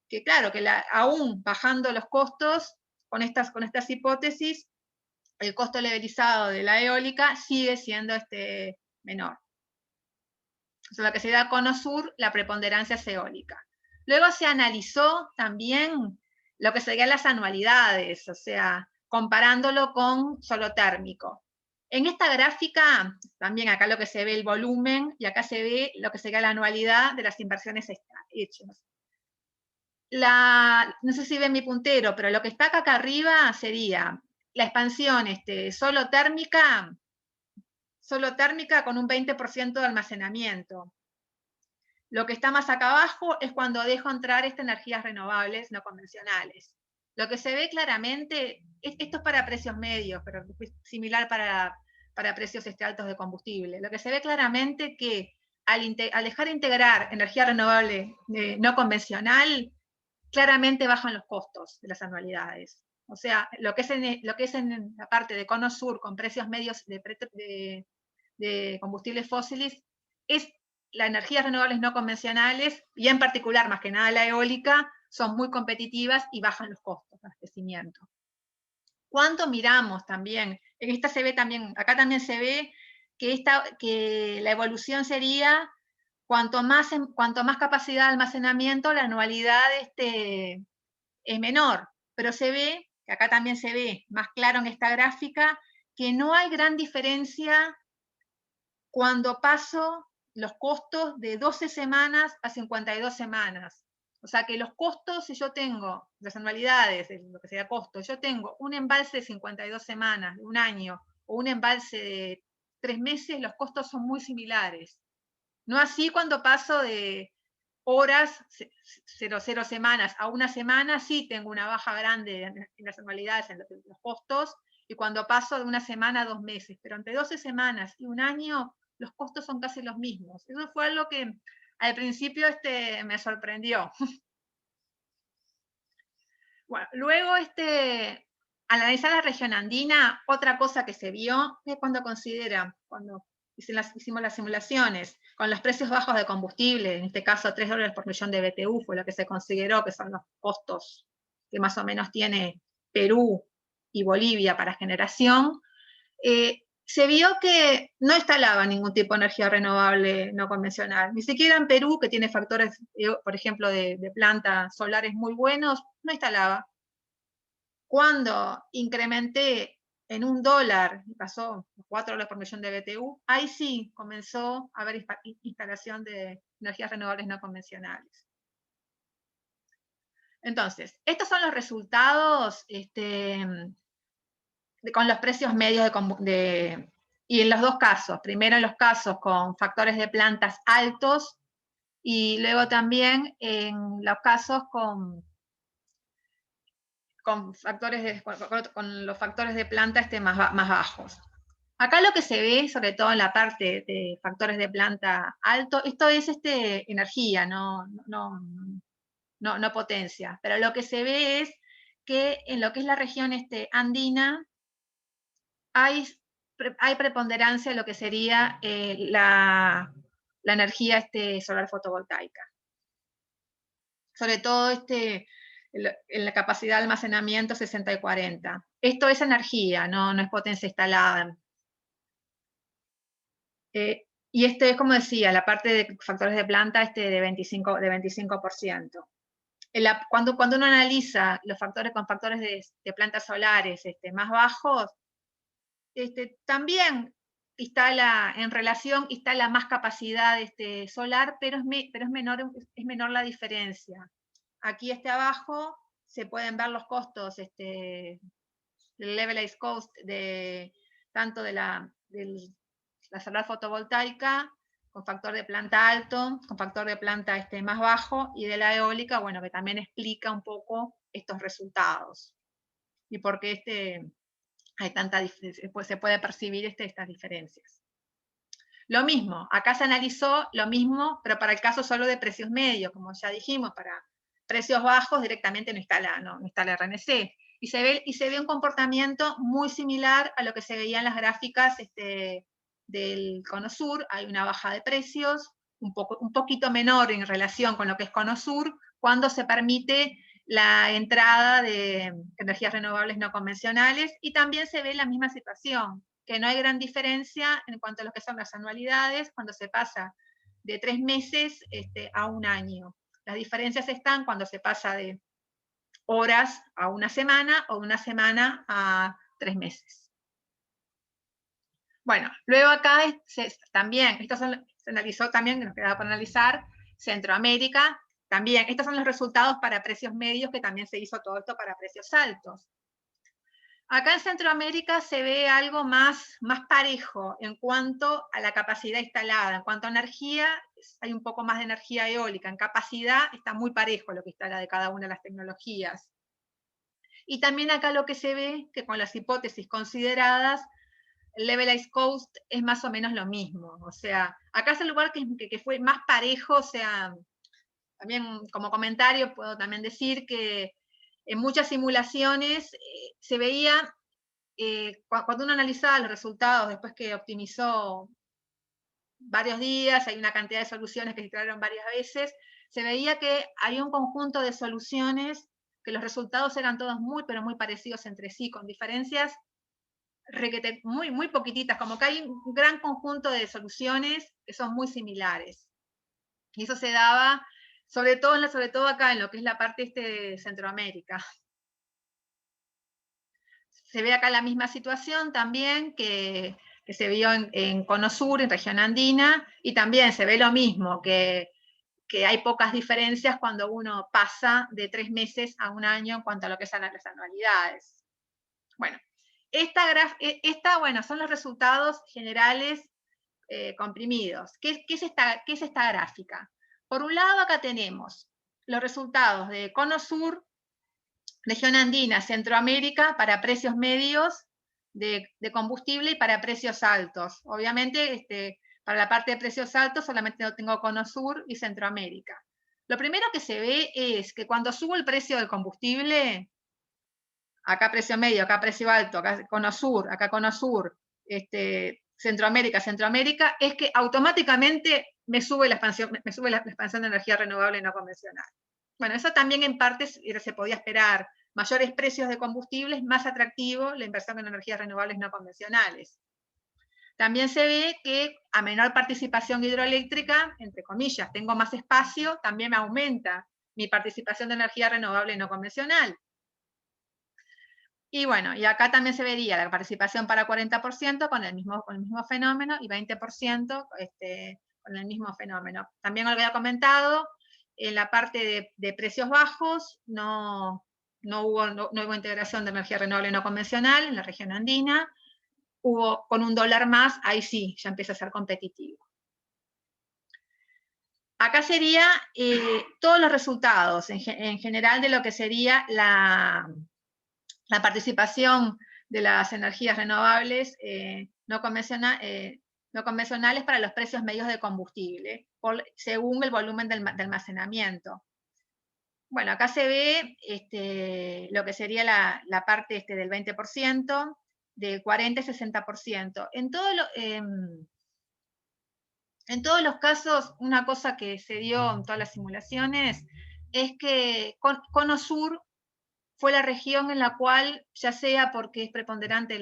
que claro, que aún bajando los costos, con estas hipótesis, el costo levelizado de la eólica sigue siendo menor. O sea, lo que se da Cono Sur, la preponderancia es eólica. Luego se analizó también lo que serían las anualidades, o sea, comparándolo con solo térmico. En esta gráfica, también acá lo que se ve el volumen, y acá se ve lo que sería la anualidad de las inversiones hechas. No sé si ven mi puntero, pero lo que está acá arriba sería la expansión solo térmica con un 20% de almacenamiento. Lo que está más acá abajo es cuando dejo entrar energías renovables no convencionales. Lo que se ve claramente, esto es para precios medios, pero es similar para precios altos de combustible. Lo que se ve claramente que al dejar de integrar energía renovable no convencional, claramente bajan los costos de las anualidades. O sea, lo que es en la parte de Cono Sur con precios medios de combustibles fósiles es las energías renovables no convencionales, y en particular, más que nada la eólica, son muy competitivas y bajan los costos de abastecimiento. ¿Cuánto miramos también? Esta se ve también, acá también se ve que la evolución sería cuanto más capacidad de almacenamiento, la anualidad es menor. Pero se ve, que acá también se ve más claro en esta gráfica, que no hay gran diferencia cuando paso los costos de 12 semanas a 52 semanas. O sea que los costos, si yo tengo las anualidades, lo que sea costo, yo tengo un embalse de 52 semanas, de un año, o un embalse de 3 meses, los costos son muy similares. No así cuando paso de horas, 0 semanas a una semana, sí tengo una baja grande en las anualidades, en los costos, y cuando paso de una semana a 2 meses. Pero entre 12 semanas y un año, los costos son casi los mismos. Eso fue algo que al principio me sorprendió. Bueno, luego al analizar la región andina, otra cosa que se vio es cuando hicimos las simulaciones con los precios bajos de combustible, en este caso $3 por millón de BTU fue lo que se consideró que son los costos que más o menos tiene Perú y Bolivia para generación, se vio que no instalaba ningún tipo de energía renovable no convencional. Ni siquiera en Perú, que tiene factores, por ejemplo, de plantas solares muy buenos, no instalaba. Cuando incrementé en $1, pasó $4 por millón de BTU, ahí sí comenzó a haber instalación de energías renovables no convencionales. Entonces, estos son los resultados con los precios medios y en los dos casos. Primero en los casos con factores de plantas altos y luego también en los casos con los factores de planta más bajos. Acá lo que se ve, sobre todo en la parte de factores de planta alto, esto es energía, no potencia, pero lo que se ve es que en lo que es la región andina hay preponderancia de lo que sería la energía solar fotovoltaica. Sobre todo en la capacidad de almacenamiento 60 y 40. Esto es energía, no es potencia instalada. Y es, como decía, la parte de factores de planta de 25%. Cuando uno analiza los factores con factores de plantas solares más bajos, también en relación instala más capacidad solar, pero es menor la diferencia. Aquí abajo se pueden ver los costos, el levelized cost tanto de la solar fotovoltaica con factor de planta alto, con factor de planta más bajo, y de la eólica, bueno, que también explica un poco estos resultados. Y por qué hay tanta diferencia, pues se puede percibir estas diferencias. Lo mismo, acá se analizó lo mismo, pero para el caso solo de precios medios, como ya dijimos, para precios bajos directamente no instala RNC. Y se ve un comportamiento muy similar a lo que se veía en las gráficas del Cono Sur. Hay una baja de precios, un poquito menor en relación con lo que es Cono Sur, cuando se permite la entrada de energías renovables no convencionales, y también se ve la misma situación, que no hay gran diferencia en cuanto a lo que son las anualidades cuando se pasa de 3 meses a un año. Las diferencias están cuando se pasa de horas a una semana o de una semana a 3 meses. Bueno, luego acá también, se analizó también, nos quedaba por analizar, Centroamérica. También, estos son los resultados para precios medios, que también se hizo todo esto para precios altos. Acá en Centroamérica se ve algo más parejo en cuanto a la capacidad instalada. En cuanto a energía, hay un poco más de energía eólica. En capacidad está muy parejo lo que instala de cada una de las tecnologías. Y también acá lo que se ve, que con las hipótesis consideradas, el levelized cost es más o menos lo mismo. O sea, acá es el lugar que fue más parejo. O sea, también como comentario puedo también decir que en muchas simulaciones se veía, cuando uno analizaba los resultados después que optimizó varios días, hay una cantidad de soluciones que se iteraron varias veces, se veía que había un conjunto de soluciones que los resultados eran todos muy, pero muy parecidos entre sí, con diferencias muy, muy poquititas, como que hay un gran conjunto de soluciones que son muy similares. Y eso se daba, sobre todo acá, en lo que es la parte de Centroamérica. Se ve acá la misma situación también que se vio en Cono Sur, en región andina, y también se ve lo mismo, que hay pocas diferencias cuando uno pasa de 3 meses a 1 año en cuanto a lo que son las anualidades. Bueno, bueno, son los resultados generales comprimidos. ¿Qué es esta gráfica? Por un lado, acá tenemos los resultados de Cono Sur, región andina, Centroamérica, para precios medios de combustible y para precios altos. Obviamente, para la parte de precios altos solamente no tengo Cono Sur y Centroamérica. Lo primero que se ve es que cuando subo el precio del combustible, acá precio medio, acá precio alto, acá Cono Sur, Centroamérica, es que automáticamente me sube la expansión de energía renovable no convencional. Bueno, eso también en parte se podía esperar. Mayores precios de combustibles, más atractivo la inversión en energías renovables no convencionales. También se ve que a menor participación hidroeléctrica, entre comillas, tengo más espacio, también me aumenta mi participación de energía renovable no convencional. Y bueno, y acá también se vería la participación para 40% con el mismo fenómeno y 20% con el mismo fenómeno. También lo había comentado, en la parte de precios bajos no hubo integración de energía renovable no convencional en la región andina. Hubo con $1 más, ahí sí, ya empieza a ser competitivo. Acá sería todos los resultados en general de lo que sería la participación de las energías renovables no convencionales para los precios medios de combustible, según el volumen de almacenamiento. Bueno, acá se ve lo que sería la parte del 20%, de 40 y 60%. En todos los casos, una cosa que se dio en todas las simulaciones es que Cono Sur fue la región en la cual, ya sea porque es preponderante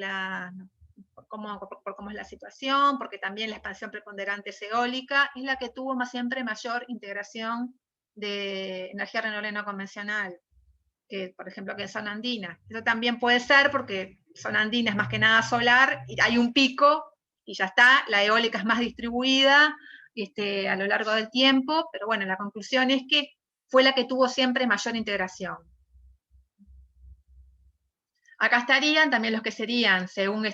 por cómo es la situación, porque también la expansión preponderante es eólica, es la que tuvo siempre mayor integración de energía renovable no convencional, que por ejemplo que en zona andina. Eso también puede ser porque zona andina es más que nada solar, y hay un pico, y ya está, la eólica es más distribuida a lo largo del tiempo, pero bueno, la conclusión es que fue la que tuvo siempre mayor integración. Acá estarían también los que serían, según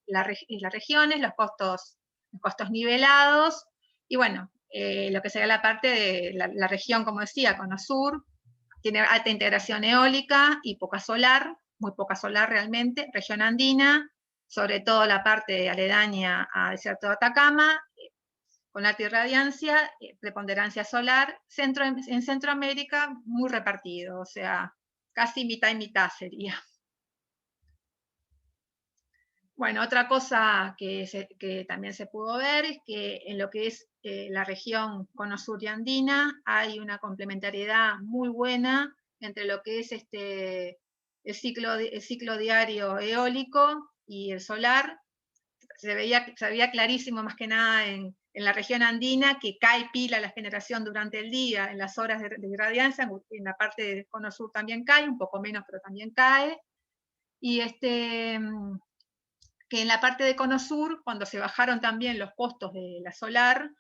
las regiones, los costos nivelados, y bueno, lo que sería la parte de la región, como decía, Cono Sur, tiene alta integración eólica y poca solar, muy poca solar realmente, región andina, sobre todo la parte aledaña al desierto de Atacama, con alta irradiancia, preponderancia solar, en Centroamérica muy repartido, o sea, casi mitad y mitad sería. Bueno, otra cosa que también se pudo ver es que en lo que es la región Cono Sur y andina hay una complementariedad muy buena entre lo que es el ciclo diario eólico y el solar. Se veía clarísimo más que nada en la región andina que cae pila la generación durante el día en las horas de irradiancia, en la parte de Cono Sur también cae, un poco menos pero también cae, y que en la parte de Cono Sur, cuando se bajaron también los costos de la solar,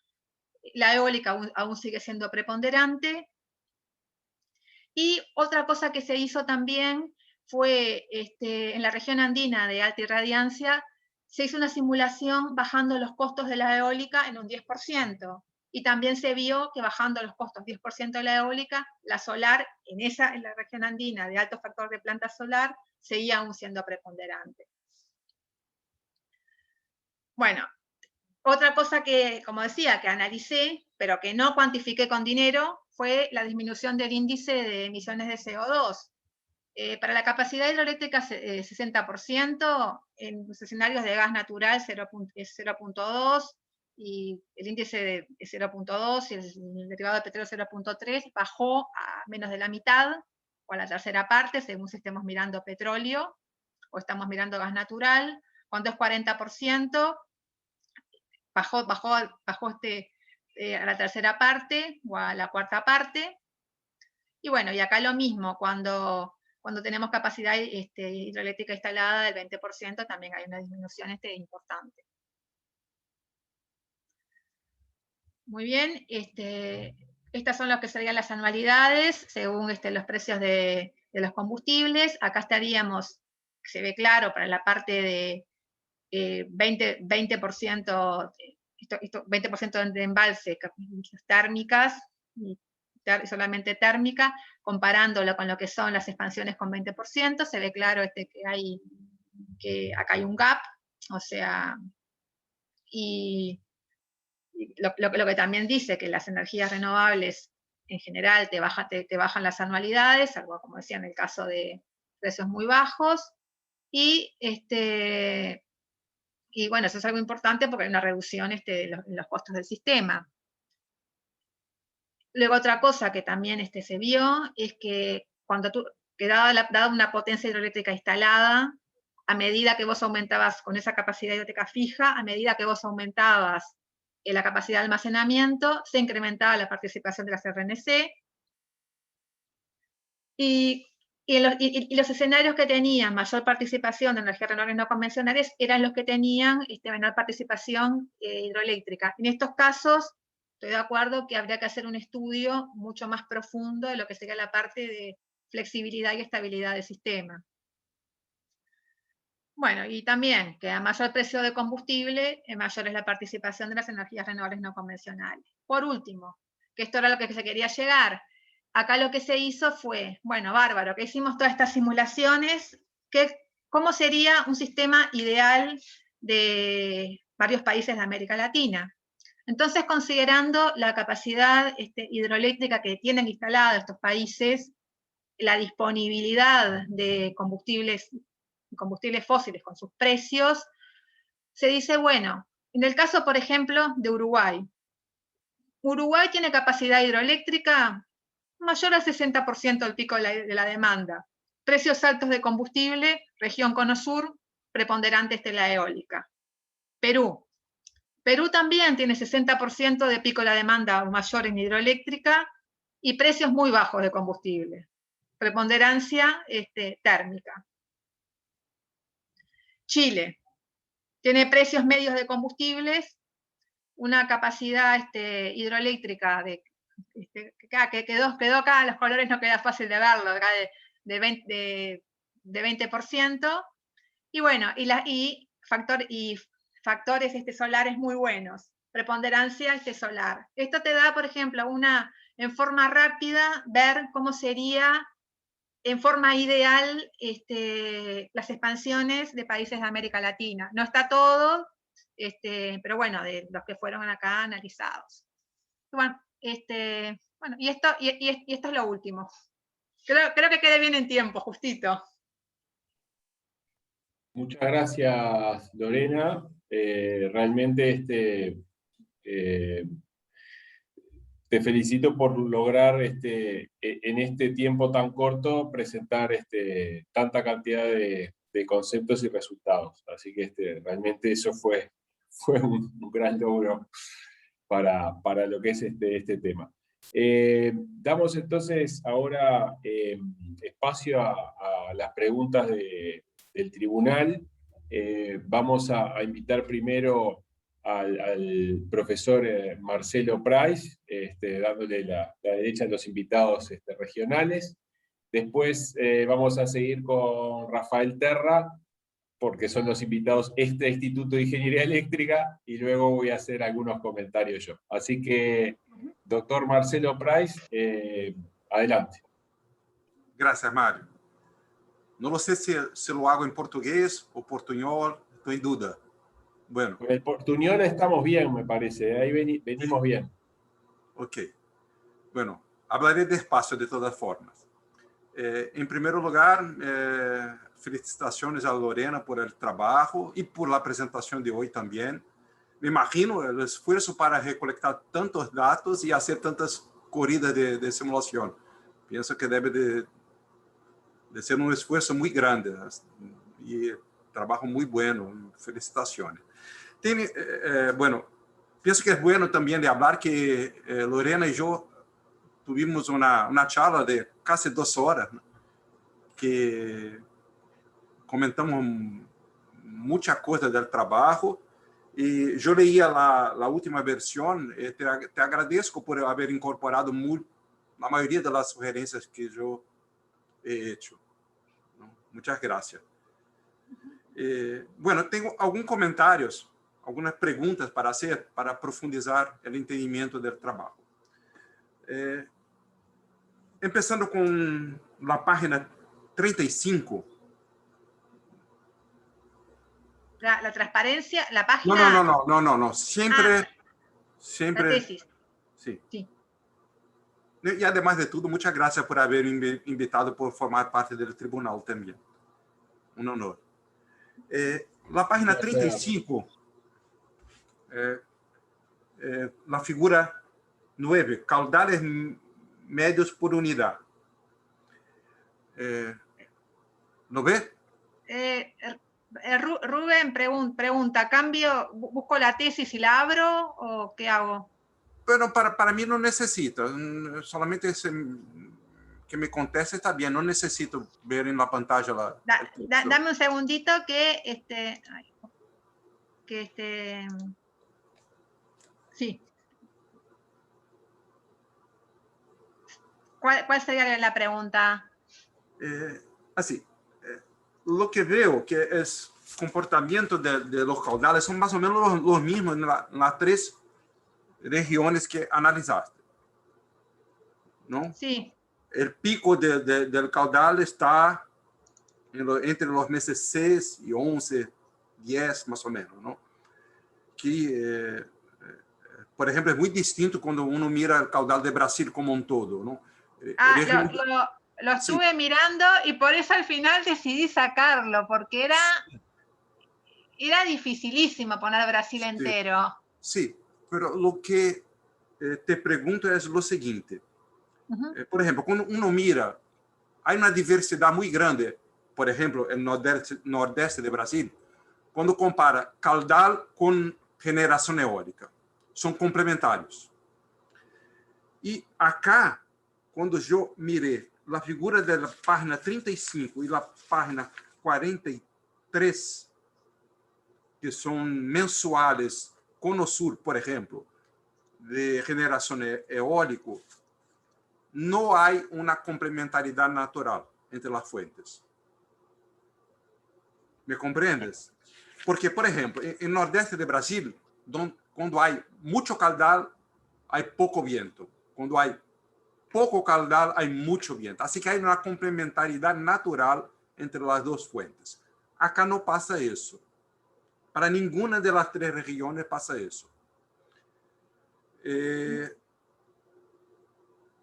la eólica aún sigue siendo preponderante. Y otra cosa que se hizo también fue en la región andina de alta irradiancia, se hizo una simulación bajando los costos de la eólica en un 10%. Y también se vio que bajando los costos 10% de la eólica, la solar en la región andina de alto factor de planta solar seguía aún siendo preponderante. Bueno, otra cosa que, como decía, que analicé, pero que no cuantifiqué con dinero, fue la disminución del índice de emisiones de CO2. Para la capacidad hidroeléctrica 60%, en los escenarios de gas natural 0.2, y el índice es 0.2 y el derivado de petróleo 0.3, bajó a menos de la mitad, o a la tercera parte, según si estemos mirando petróleo, o estamos mirando gas natural. Cuando es 40%, bajó a la tercera parte, o a la cuarta parte. Y bueno, y acá lo mismo, cuando tenemos capacidad hidroeléctrica instalada del 20%, también hay una disminución importante. Muy bien, estas son lo que serían las anualidades, según los precios de los combustibles. Acá estaríamos, se ve claro, para la parte de 20% de embalse, térmicas, solamente térmica, comparándolo con lo que son las expansiones con 20%, se ve claro que acá hay un gap, o sea, y lo que también dice que las energías renovables en general te bajan las anualidades, algo como decía en el caso de precios muy bajos, y bueno, eso es algo importante porque hay una reducción en los costos del sistema. Luego otra cosa que también se vio es que dada una potencia hidroeléctrica instalada, a medida que vos aumentabas con esa capacidad hidroeléctrica fija, a medida que vos aumentabas la capacidad de almacenamiento, se incrementaba la participación de las RNC, y los escenarios que tenían mayor participación de energías renovables no convencionales eran los que tenían menor participación hidroeléctrica. En estos casos, estoy de acuerdo que habría que hacer un estudio mucho más profundo de lo que sería la parte de flexibilidad y estabilidad del sistema. Bueno, y también que a mayor precio de combustible, mayor es la participación de las energías renovables no convencionales. Por último, que esto era lo que se quería llegar, acá lo que se hizo fue, bueno, bárbaro, que hicimos todas estas simulaciones, ¿cómo sería un sistema ideal de varios países de América Latina? Entonces, considerando la capacidad hidroeléctrica que tienen instalada estos países, la disponibilidad de combustibles fósiles con sus precios, se dice, bueno, en el caso, por ejemplo, de Uruguay, Uruguay tiene capacidad hidroeléctrica mayor al 60% del pico de la demanda. Precios altos de combustible, región Cono Sur, preponderante la eólica. Perú también tiene 60% de pico de la demanda o mayor en hidroeléctrica y precios muy bajos de combustible. Preponderancia térmica. Chile tiene precios medios de combustibles, una capacidad hidroeléctrica que quedó acá, los colores no queda fácil de verlo, acá de 20%, y bueno, y factores solares muy buenos, preponderancia solar. Esto te da, por ejemplo, en forma rápida, ver cómo sería en forma ideal las expansiones de países de América Latina. No está todo, pero bueno, de los que fueron acá analizados. Bueno, y esto es lo último. Creo que quede bien en tiempo, justito. Muchas gracias, Lorena. Realmente te felicito por lograr en este tiempo tan corto presentar tanta cantidad de conceptos y resultados. Así que realmente eso fue un gran logro para lo que es este tema. Damos entonces ahora espacio a las preguntas del tribunal. Vamos a invitar primero al profesor Marcelo Price, dándole la derecha a los invitados regionales. Después vamos a seguir con Rafael Terra, porque son los invitados Instituto de Ingeniería Eléctrica, y luego voy a hacer algunos comentarios yo. Así que, doctor Marcelo Price, adelante. Gracias, Mário. Não sei se lo hago en portugués o portuñol, estoy en duda. Bueno. Con el portuñol estamos bien, me parece. Ahí venimos bien. Ok. Bueno, hablaré despacio de todas formas. En primer lugar, felicitaciones a Lorena por el trabajo y por la presentación de hoy también. Me imagino el esfuerzo para recolectar tantos datos y hacer tantas corridas de simulación. Pienso que debe de ser un esfuerzo muy grande y trabajo muy bueno. Felicitaciones. Bueno, pienso que es bueno también de hablar que Lorena y yo tuvimos una charla de casi 2 horas, ¿no? Que comentamos muchas cosas del trabajo. Y yo leía la última versión. Te agradezco por haber incorporado la mayoría de las sugerencias que yo he hecho, ¿no? Muchas gracias. Bueno, tengo algunos comentarios, algunas preguntas para hacer, para profundizar el entendimiento del trabajo. Empezando con la página 35. La transparencia, la página... No. Siempre... La tesis. Sí. Y además de todo, muchas gracias por haber invitado por formar parte del tribunal también. Un honor. La página 35, la figura 9, caudales medios por unidad. ¿Lo ve? Rubén pregunta, ¿busco la tesis y la abro o qué hago? Pero para mí no necesita, solamente que me conteste está bien, no necesito ver en la pantalla dame un segundito sí. ¿Cuál sería la pregunta? Así, lo que veo que es comportamiento de los caudales son más o menos los mismos en las 3 regiones que analizaste, ¿no? Sí. El pico del caudal está entre los meses 6 y 11, 10 más o menos, ¿no? Que, por ejemplo, es muy distinto cuando uno mira el caudal de Brasil como un todo, ¿no? Lo estuve mirando y por eso al final decidí sacarlo, porque era dificilísimo poner Brasil entero. Sí, pero lo que te pregunto es lo siguiente. Por ejemplo, cuando uno mira, hay una diversidad muy grande, por ejemplo, el nordeste de Brasil, cuando compara caudal con generación eólica. Son complementarios. Y acá, cuando yo miré la figura de la página 35 y la página 43, que son mensuales Cono Sur, por ejemplo, de generación eólica, no hay una complementariedad natural entre las fuentes. ¿Me comprendes? Porque, por ejemplo, en el nordeste de Brasil, cuando hay mucho caudal, hay poco viento. Cuando hay poco caudal, hay mucho viento. Así que hay una complementariedad natural entre las 2 fuentes. Acá no pasa eso. Para ninguna de las 3 regiones pasa eso.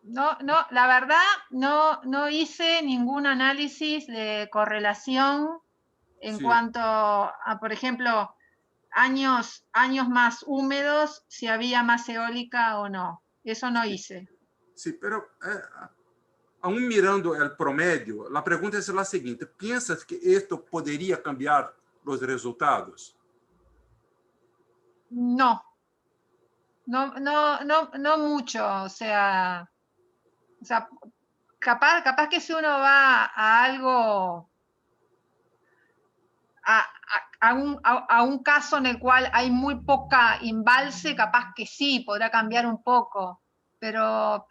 No, la verdad, no hice ningún análisis de correlación en cuanto a, por ejemplo, años más húmedos, si había más eólica o no. Eso no hice. Sí, pero aún mirando el promedio, la pregunta es la siguiente. ¿Piensas que esto podría cambiar los resultados? No mucho. O sea, capaz que si uno va a algo, a un caso en el cual hay muy poca embalse, capaz que sí, podrá cambiar un poco. Pero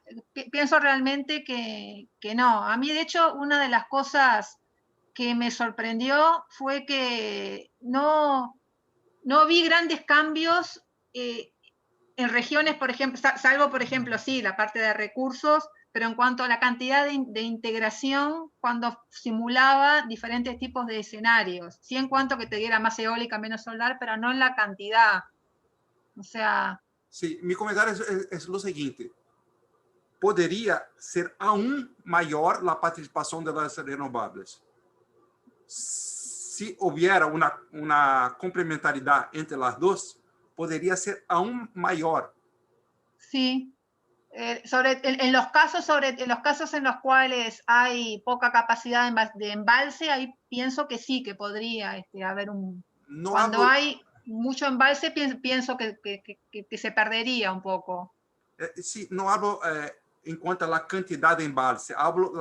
pienso realmente que no. A mí, de hecho, una de las cosas que me sorprendió fue que no vi grandes cambios en regiones, por ejemplo, salvo, por ejemplo, sí, la parte de recursos, pero en cuanto a la cantidad de integración cuando simulaba diferentes tipos de escenarios. Sí, en cuanto que te diera más eólica, menos solar, pero no en la cantidad. O sea... Sí, mi comentario es lo siguiente. poderia ser aún maior a participação das renováveis. Se houver uma complementaridade entre as duas, poderia ser aún maior. Sí. En los casos en los cuales hay poca capacidad de embalse, ahí pienso que sí, que podría haber un... No Cuando hablo, hay mucho embalse, pienso que se perdería un poco. sí, no hablo en cuanto a la cantidad de embalse, hablo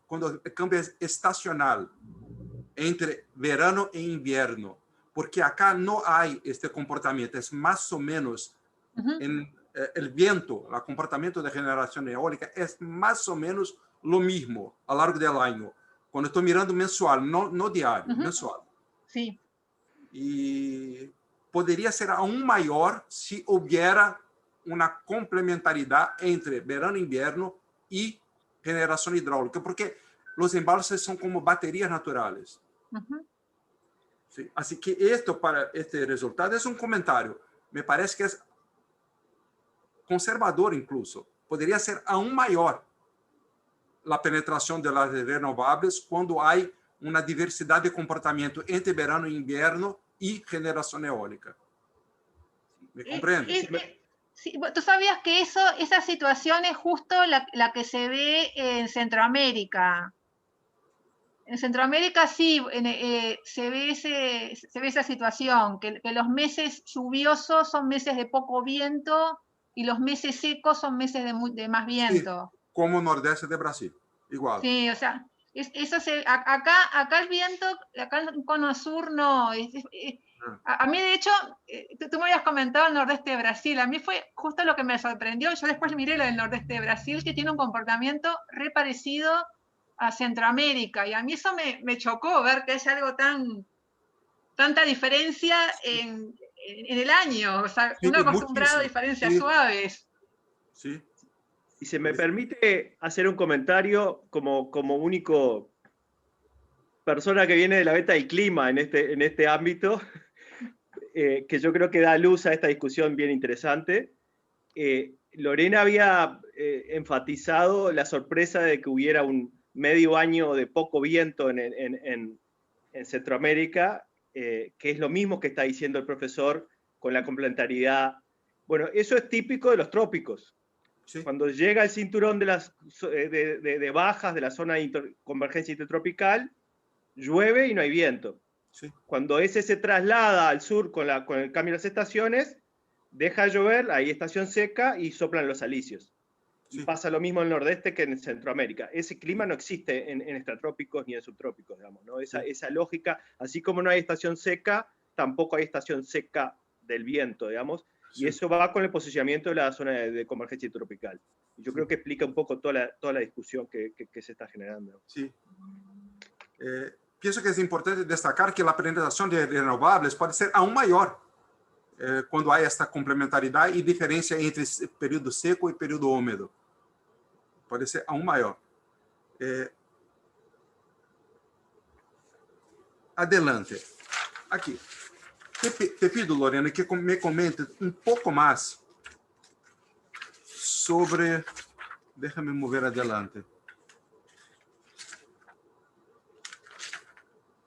cuando el cambio es estacional entre verano e invierno, porque acá no hay este comportamiento, es más o menos en el viento, el comportamiento de generación eólica es más o menos lo mismo a lo largo del año. Cuando estoy mirando mensual, no diario, mensual. Sí. Y podría ser aún mayor si hubiera una complementariedad entre verano e invierno y generación hidráulica, porque los embalses son como baterías naturales. Sí. Así que esto para este resultado es un comentario. Me parece que es conservador incluso. Podría ser aún mayor la penetración de las renovables cuando hay una diversidad de comportamiento entre verano e invierno y generación eólica. ¿Me comprendes? Sí, tú sabías que esa situación es justo la que se ve en Centroamérica. En Centroamérica sí se ve esa situación, que los meses lluviosos son meses de poco viento y los meses secos son meses de más viento. Sí, como nordeste de Brasil, igual. Sí, o sea, acá el viento, acá en el cono sur no. A mí, de hecho, tú me habías comentado el nordeste de Brasil, a mí fue justo lo que me sorprendió. Yo después miré lo del nordeste de Brasil, que tiene un comportamiento re parecido a Centroamérica, y a mí eso me chocó ver que hay algo tanta diferencia en el año, o sea, Sí, uno acostumbrado a diferencias suaves. Sí. Si se me permite hacer un comentario como único persona que viene de la beta del clima en este ámbito, que yo creo que da luz a esta discusión bien interesante. Lorena había enfatizado la sorpresa de que hubiera un medio año de poco viento en Centroamérica, que es lo mismo que está diciendo el profesor con la complementariedad. Bueno, eso es típico de los trópicos. Sí. Cuando llega el cinturón de bajas de la zona de convergencia intertropical, llueve y no hay viento. Sí. Cuando ese se traslada al sur con el cambio de las estaciones, deja de llover, hay estación seca y soplan los alisios. Sí. Y pasa lo mismo en el nordeste que en Centroamérica. Ese clima no existe en extratrópicos ni en subtrópicos, digamos, ¿no? Esa lógica, así como no hay estación seca, tampoco hay estación seca del viento, digamos. Sí. Y eso va con el posicionamiento de la zona de convergencia tropical. Yo creo que explica un poco toda la discusión que se está generando. Sí. Pienso que es importante destacar que la penetración de renovables puede ser aún mayor cuando hay esta complementariedad y diferencia entre período seco y período húmedo. Puede ser aún mayor. Adelante. Aquí. Te pido, Lorena, que me comentes un poco más sobre... Déjame mover adelante.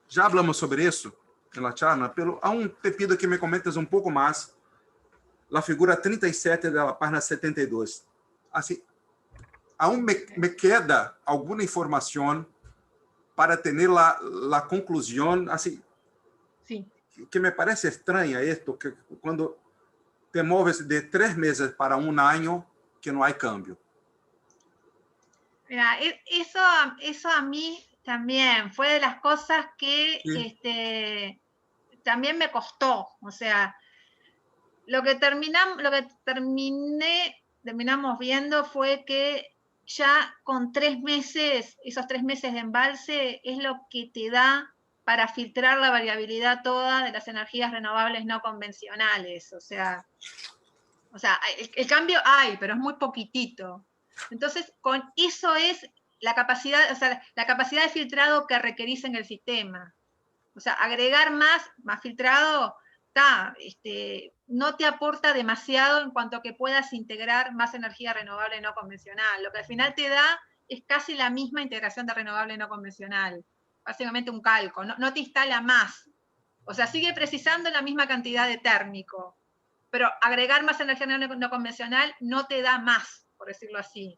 Já hablamos sobre isso na charla, pero aún te pido que me comentes um pouco mais a figura 37 da página 72. Assim, aún me queda alguma informação para ter a conclusão, assim, sí. Que me parece estranha esto, que quando te moves de 3 meses para um ano, que não há cambio. Mira, eso a mí también fue de las cosas que sí. También me costó. O sea, lo que terminamos viendo fue que ya con 3 meses, esos 3 meses de embalse, es lo que te da para filtrar la variabilidad toda de las energías renovables no convencionales. O sea el cambio hay, pero es muy poquitito. Entonces, con eso es la capacidad de filtrado que requerís en el sistema. O sea, agregar más filtrado no te aporta demasiado en cuanto a que puedas integrar más energía renovable no convencional. Lo que al final te da es casi la misma integración de renovable no convencional. Básicamente un calco, no te instala más. O sea, sigue precisando la misma cantidad de térmico, pero agregar más energía no convencional no te da más, por decirlo así.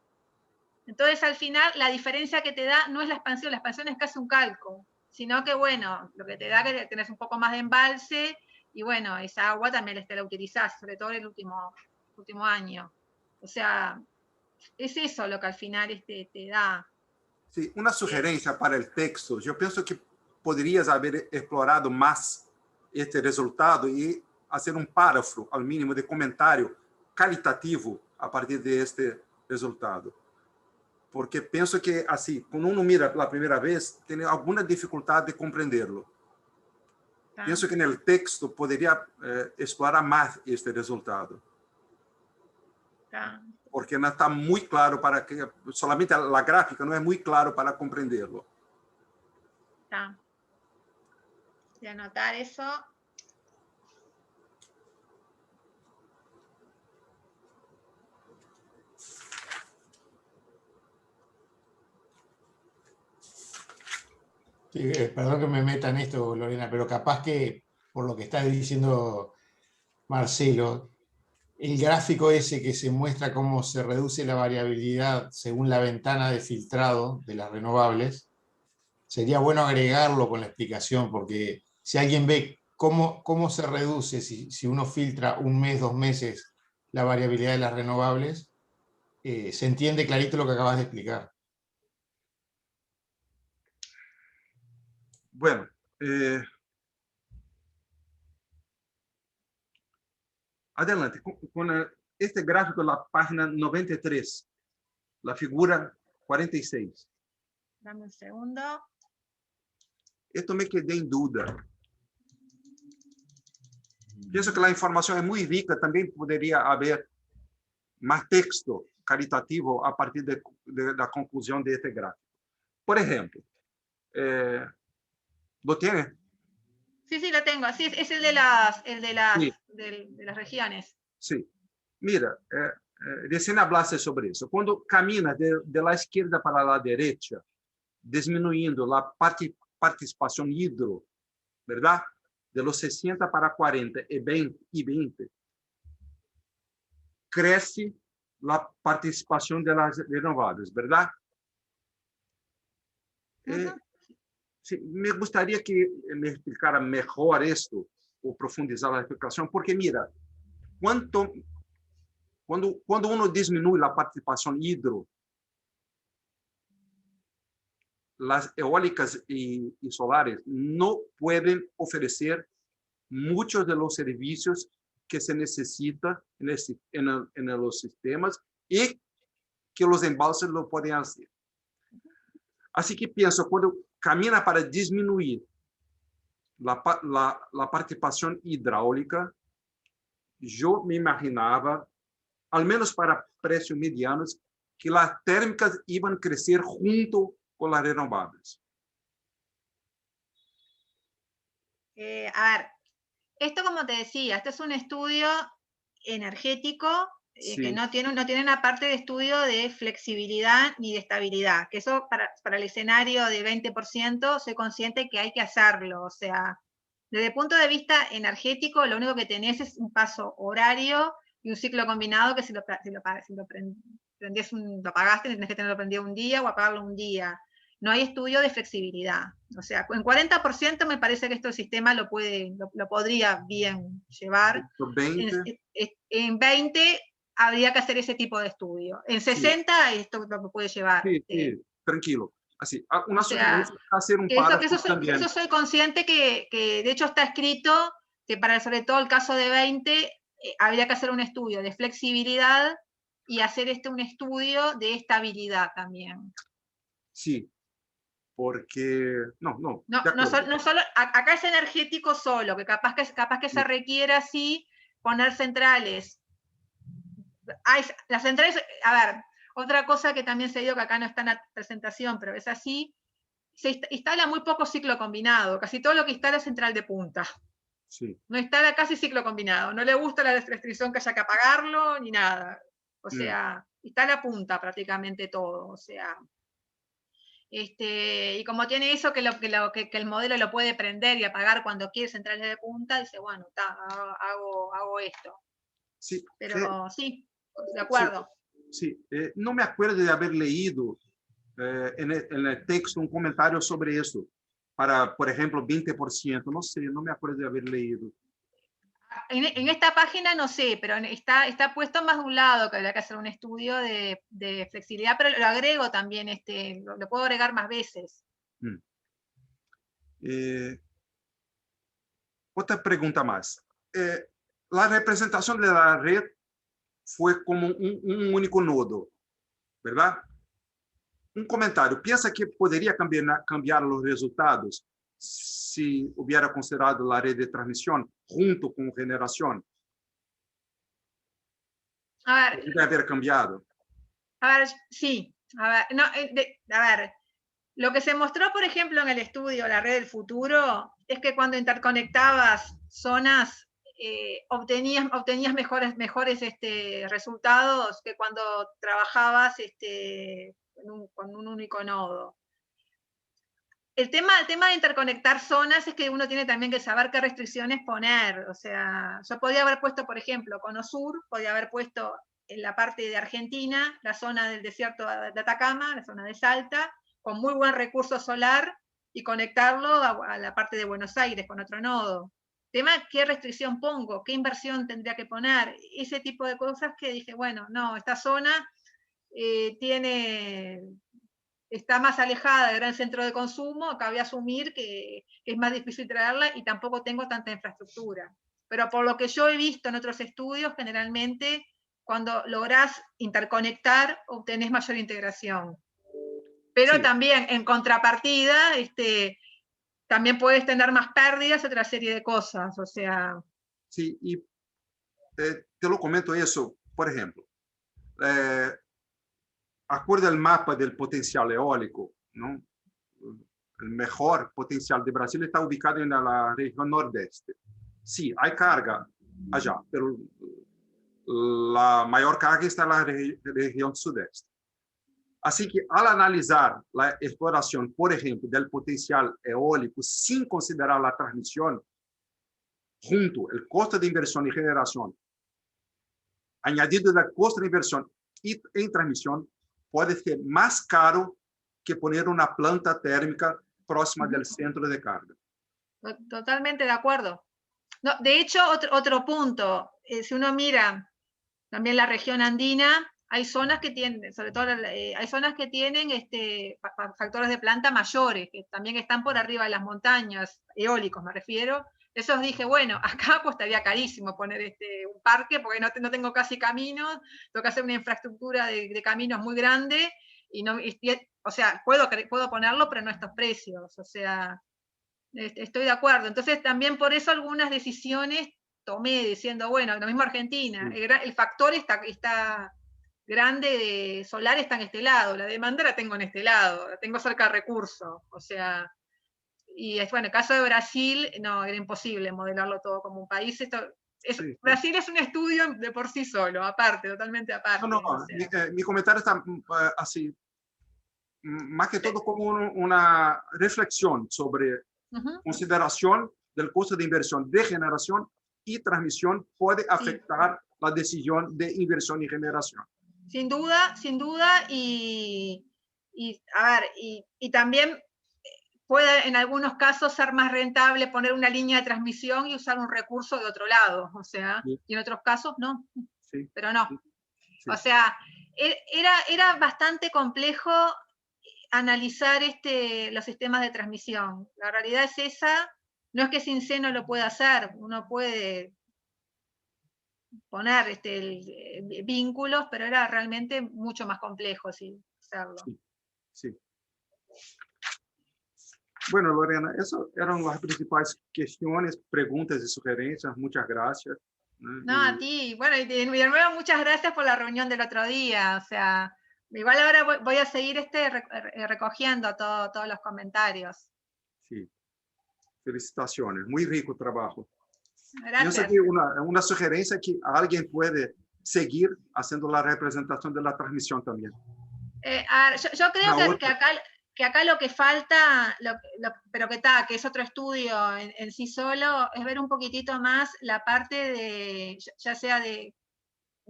Entonces, al final, la diferencia que te da no es la expansión es casi un calco, sino que, bueno, lo que te da es que tenés un poco más de embalse, y bueno, esa agua también la utilizás, sobre todo en el último año. O sea, es eso lo que al final te da. Sí, una sugerencia para el texto. Yo pienso que podrías haber explorado más este resultado y hacer un párrafo, al mínimo, de comentario calitativo a partir de este resultado. Porque pienso que, así, cuando uno mira la primera vez, tiene alguna dificultad de comprenderlo. Pienso que en el texto podría explorar más este resultado. Porque no está muy claro para que, solamente la gráfica no es muy claro para comprenderlo. Voy a anotar eso. Sí, perdón que me meta en esto, Lorena, pero capaz que, por lo que está diciendo Marcelo, el gráfico ese que se muestra cómo se reduce la variabilidad según la ventana de filtrado de las renovables, sería bueno agregarlo con la explicación, porque si alguien ve cómo se reduce si uno filtra un mes, 2 meses la variabilidad de las renovables, se entiende clarito lo que acabas de explicar. Bueno, adelante. Con este gráfico, la página 93, la figura 46. Dame un segundo. Esto me quedé en duda. Pienso que la información es muy rica, también podría haber más texto caritativo a partir de la conclusión de este gráfico. Por ejemplo, ¿lo tiene? Sí, lo tengo. Sí, es el de las regiones. Sí. Mira, recién hablaste sobre eso. Cuando caminas de la izquierda para la derecha, disminuyendo la participación hidro, ¿verdad? De los 60 para 40 y 20, crece la participación de las renovables, ¿verdad? Sí, me gustaría que me explicara mejor esto o profundizar la explicación, porque mira, cuando uno disminuye la participación hidro, las eólicas y solares no pueden ofrecer muchos de los servicios que se necesitan en los sistemas y que los embalses lo pueden hacer. Así que pienso, cuando camina para disminuir la participación hidráulica, yo me imaginaba, al menos para precios medianos, que las térmicas iban a crecer junto con las renovables. A ver, esto como te decía, este es un estudio energético que no tiene una parte de estudio de flexibilidad ni de estabilidad, que eso para el escenario de 20% soy consciente que hay que hacerlo. O sea, desde el punto de vista energético, lo único que tenés es un paso horario y un ciclo combinado que si lo pagaste, tenés que tenerlo prendido un día o apagarlo un día. No hay estudio de flexibilidad. O sea, en 40% me parece que esto el sistema lo podría bien llevar. En 20 habría que hacer ese tipo de estudio. En 60 esto lo puede llevar. Sí, tranquilo. Así, una sugerencia, hacer un eso soy consciente que de hecho está escrito que para sobre todo el caso de 20 habría que hacer un estudio de flexibilidad y hacer un estudio de estabilidad también. Sí, porque no solo, acá es energético solo, que capaz que se requiere así poner centrales. Las centrales, a ver, otra cosa que también se dio, que acá no está en la presentación, pero es así, se instala muy poco ciclo combinado, casi todo lo que instala es central de punta. Sí. No está casi ciclo combinado, no le gusta la restricción que haya que apagarlo, ni nada. O sea, está a la punta prácticamente todo, o sea. Y como tiene eso que el modelo lo puede prender y apagar cuando quiere centrales de punta, dice, bueno, hago esto. Sí. Pero sí, de acuerdo. Sí. No me acuerdo de haber leído en el texto un comentario sobre eso. Para, por ejemplo, 20%. No sé, no me acuerdo de haber leído. En esta página no sé, pero está puesto más de un lado, que habría que hacer un estudio de flexibilidad, pero lo agrego también, lo puedo agregar más veces. Otra pregunta más. La representación de la red fue como un único nodo, ¿verdad? Un comentario. ¿Piensa que podría cambiar los resultados si hubiera considerado la red de transmisión junto con generación? A ver, ¿Podría haber cambiado? A ver, sí. A ver, no, a ver, lo que se mostró, por ejemplo, en el estudio La Red del Futuro, es que cuando interconectabas zonas, obtenías mejores resultados que cuando trabajabas con un único nodo. El tema de interconectar zonas es que uno tiene también que saber qué restricciones poner. O sea, yo podía haber puesto, por ejemplo, Cono Sur, podía haber puesto en la parte de Argentina, la zona del desierto de Atacama, la zona de Salta, con muy buen recurso solar, y conectarlo a la parte de Buenos Aires con otro nodo. Tema, ¿qué restricción pongo? ¿Qué inversión tendría que poner? Ese tipo de cosas que dije, bueno, no, esta zona está más alejada del gran centro de consumo, cabe asumir que es más difícil traerla y tampoco tengo tanta infraestructura. Pero por lo que yo he visto en otros estudios, generalmente cuando lográs interconectar, obtenés mayor integración. Pero Sí. también, en contrapartida, también puedes tener más pérdidas, otra serie de cosas, o sea... Sí, y te lo comento eso, por ejemplo, acuerdo al mapa del potencial eólico, ¿no? El mejor potencial de Brasil está ubicado en la región nordeste. Sí, hay carga allá, pero la mayor carga está en la región sudeste. Así que al analizar la exploración, por ejemplo, del potencial eólico sin considerar la transmisión, junto el costo de inversión y generación, añadido del costo de inversión y en transmisión, puede ser más caro que poner una planta térmica próxima del centro de carga. Totalmente de acuerdo. No, de hecho, otro punto, si uno mira también la región andina, hay zonas que tienen, sobre todo hay zonas que tienen factores de planta mayores, que también están por arriba de las montañas, eólicos me refiero. Esos dije, bueno, acá costaría carísimo poner un parque, porque no tengo casi caminos, tengo que hacer una infraestructura de caminos muy grande, o sea, puedo ponerlo, pero no a estos precios, o sea, estoy de acuerdo. Entonces, también por eso algunas decisiones tomé diciendo, bueno, lo mismo Argentina, el factor está grande de solar está en este lado, la demanda la tengo en este lado, la tengo cerca de recursos, o sea, y bueno, en el caso de Brasil, no, era imposible modelarlo todo como un país. Brasil es un estudio de por sí solo, aparte, totalmente aparte. No, o sea. mi comentario está así, más que todo como una reflexión sobre consideración del costo de inversión de generación y transmisión puede afectar la decisión de inversión y generación. Sin duda, y también puede en algunos casos ser más rentable poner una línea de transmisión y usar un recurso de otro lado, o sea, y en otros casos no, pero no. O sea, era bastante complejo analizar los sistemas de transmisión. La realidad es esa, no es que sin C no lo pueda hacer, uno puede poner vínculos, pero era realmente mucho más complejo hacerlo. Sí. Bueno, Lorena, esas eran las principales cuestiones, preguntas y sugerencias. Muchas gracias. No, a ti. Bueno, y de nuevo muchas gracias por la reunión del otro día. O sea, igual ahora voy a seguir recogiendo todos los comentarios. Sí. Felicitaciones. Muy rico trabajo. Yo sé que una sugerencia que alguien puede seguir haciendo la representación de la transmisión también. Yo creo que acá lo que falta, pero que es otro estudio en sí solo, es ver un poquitito más la parte de, ya sea de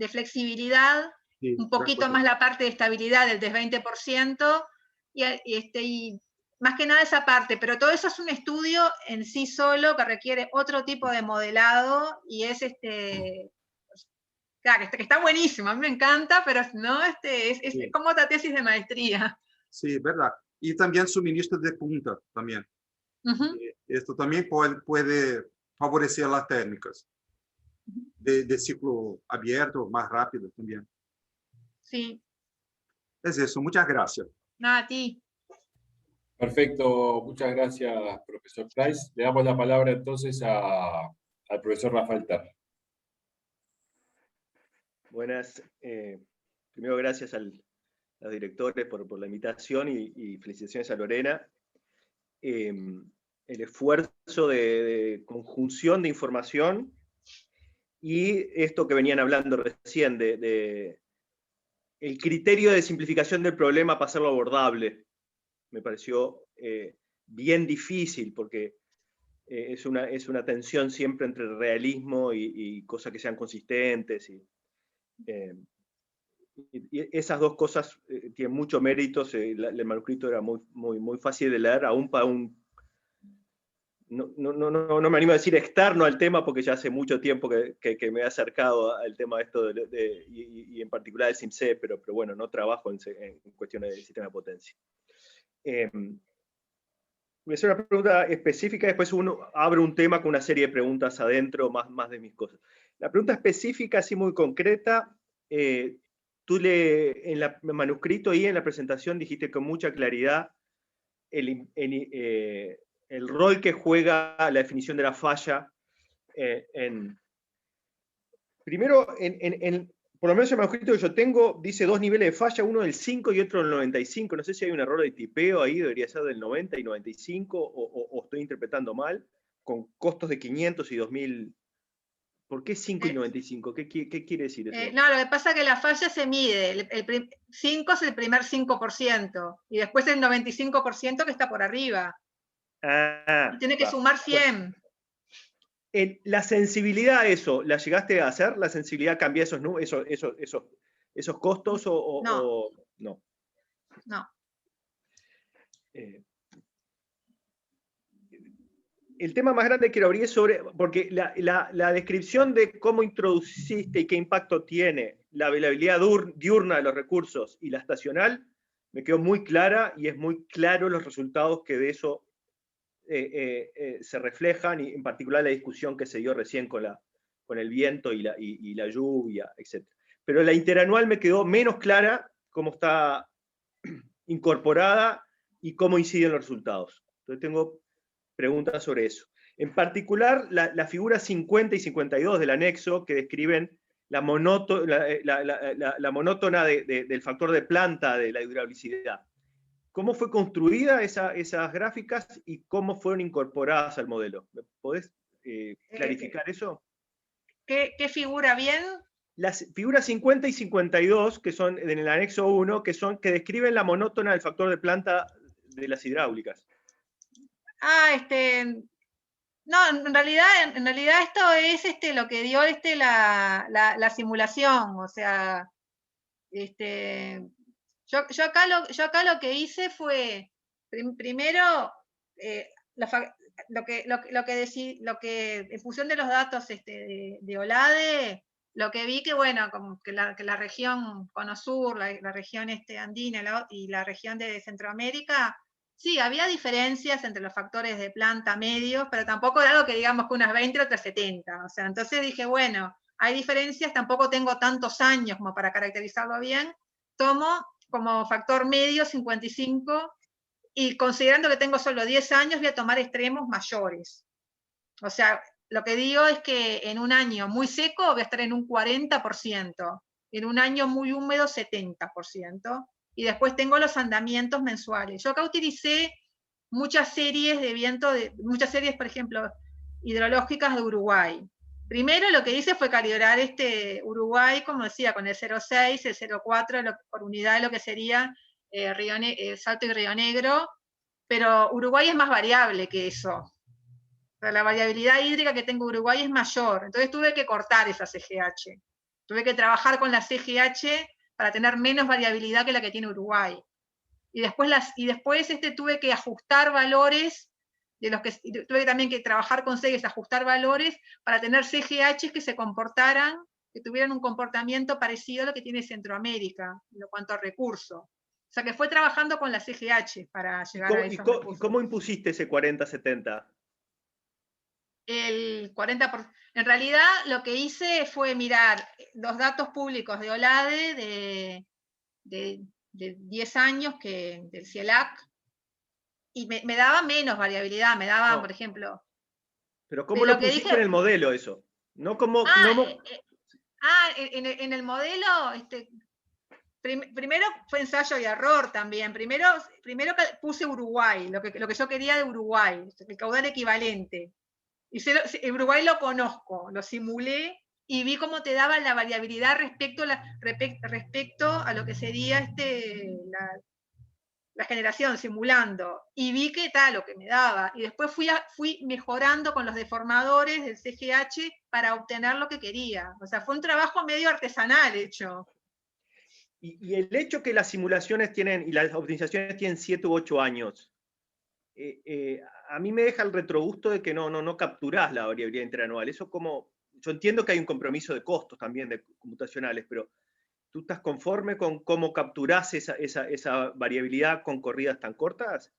flexibilidad, Sí, un poquito más la parte de estabilidad del 20%, y más que nada esa parte, pero todo eso es un estudio en sí solo que requiere otro tipo de modelado, y es claro, que está buenísimo, a mí me encanta, pero no, es Sí. como otra tesis de maestría. Sí, verdad. Y también suministro de punta también. Uh-huh. Esto también puede favorecer las técnicas de ciclo abierto, más rápido también. Sí. Es eso, muchas gracias. Nada, a ti. Perfecto, muchas gracias, profesor Price. Le damos la palabra entonces al profesor Rafael Ter. Buenas. Primero, gracias a los directores por la invitación y felicitaciones a Lorena. El esfuerzo de conjunción de información y esto que venían hablando recién, de el criterio de simplificación del problema para hacerlo abordable. Me pareció bien difícil porque es una tensión siempre entre realismo y cosas que sean consistentes. Y esas dos cosas tienen mucho mérito. El manuscrito era muy fácil de leer, aún para un... No me animo a decir externo al tema porque ya hace mucho tiempo que me he acercado al tema de esto y en particular del SIMC, pero bueno, no trabajo en cuestiones de sistema de potencia. Voy a hacer una pregunta específica, después uno abre un tema con una serie de preguntas adentro, más de mis cosas. La pregunta específica, así muy concreta, tú en el manuscrito y en la presentación dijiste con mucha claridad el rol que juega la definición de la falla. Primero, por lo menos el manuscrito que yo tengo dice 2 niveles de falla, uno del 5 y otro del 95. No sé si hay un error de tipeo ahí, debería ser del 90 y 95, o estoy interpretando mal, con costos de 500 y 2000. ¿Por qué 5 y 95? ¿Qué quiere decir eso? No, lo que pasa es que la falla se mide. El 5 es el primer 5%, y después el 95% que está por arriba. Y tiene que sumar 100. La sensibilidad a eso, ¿la llegaste a hacer? ¿La sensibilidad cambia esos costos o no? No. El tema más grande que quiero abrir es sobre, porque la descripción de cómo introduciste y qué impacto tiene la variabilidad diurna de los recursos y la estacional, me quedó muy clara, y es muy claro los resultados que de eso se reflejan, y en particular la discusión que se dio recién con el viento y la lluvia, etc. Pero la interanual me quedó menos clara cómo está incorporada y cómo inciden los resultados. Entonces tengo preguntas sobre eso. En particular, la figura 50 y 52 del anexo, que describen la monótona del factor de planta de la hidraulicidad. ¿Cómo fue construida esas gráficas y cómo fueron incorporadas al modelo? ¿Me podés clarificar eso? ¿Qué figura bien? Las figuras 50 y 52, que son en el anexo 1, que describen la monótona del factor de planta de las hidráulicas. No, en realidad esto es lo que dio la simulación. O sea, yo acá lo que hice fue, primero, lo que en función de los datos de OLADE, lo que vi que, bueno, como que la región Cono Sur, la región andina y la región de Centroamérica, sí, había diferencias entre los factores de planta medios, pero tampoco era algo que digamos que unas 20 y otras 70. O sea, entonces dije, bueno, hay diferencias, tampoco tengo tantos años como para caracterizarlo bien, tomo como factor medio 55, y considerando que tengo solo 10 años, voy a tomar extremos mayores. O sea, lo que digo es que en un año muy seco voy a estar en un 40%, en un año muy húmedo 70%, y después tengo los andamientos mensuales. Yo acá utilicé muchas series de viento, muchas series, por ejemplo, hidrológicas de Uruguay. Primero lo que hice fue calibrar Uruguay, como decía, con el 0,6, el 0,4 por unidad de lo que sería Salto y Río Negro, pero Uruguay es más variable que eso. O sea, la variabilidad hídrica que tengo Uruguay es mayor, entonces tuve que cortar esa CGH. Tuve que trabajar con la CGH para tener menos variabilidad que la que tiene Uruguay. Y después, tuve que ajustar valores, tuve también que trabajar con CEGES, ajustar valores para tener CGH que se comportaran, que tuvieran un comportamiento parecido a lo que tiene Centroamérica, en cuanto a recursos. O sea que fue trabajando con la CGH para llegar a esos recursos. ¿Cómo impusiste ese 40-70? El 40%. En realidad lo que hice fue mirar los datos públicos de OLADE de 10 años del CIELAC, y me daba menos variabilidad, me daba, por ejemplo... Pero ¿cómo lo pusiste en el modelo eso? No como... en el modelo, primero fue ensayo y error también. Primero puse Uruguay, lo que yo quería de Uruguay, el caudal equivalente. Y Uruguay lo conozco, lo simulé y vi cómo te daba la variabilidad respecto a lo que sería la generación, simulando. Y vi que tal lo que me daba. Y después fui mejorando con los deformadores del CGH para obtener lo que quería. O sea, fue un trabajo medio artesanal hecho. Y el hecho que las simulaciones tienen, y las optimizaciones tienen 7 u 8 años, a mí me deja el retrogusto de que no capturás la variabilidad interanual. Eso como, yo entiendo que hay un compromiso de costos también de computacionales, pero ¿tú estás conforme con cómo capturás esa variabilidad con corridas tan cortas?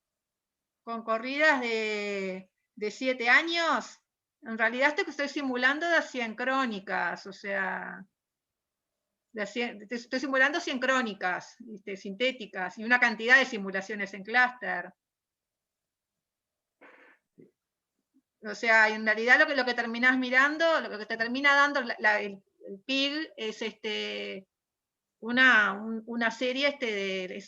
Con corridas de 7 años, en realidad estoy simulando de asincrónicas, o sea, estoy simulando sincrónicas, sintéticas, y una cantidad de simulaciones en clúster. O sea, en realidad lo que terminás mirando, lo que te termina dando el PIG es una serie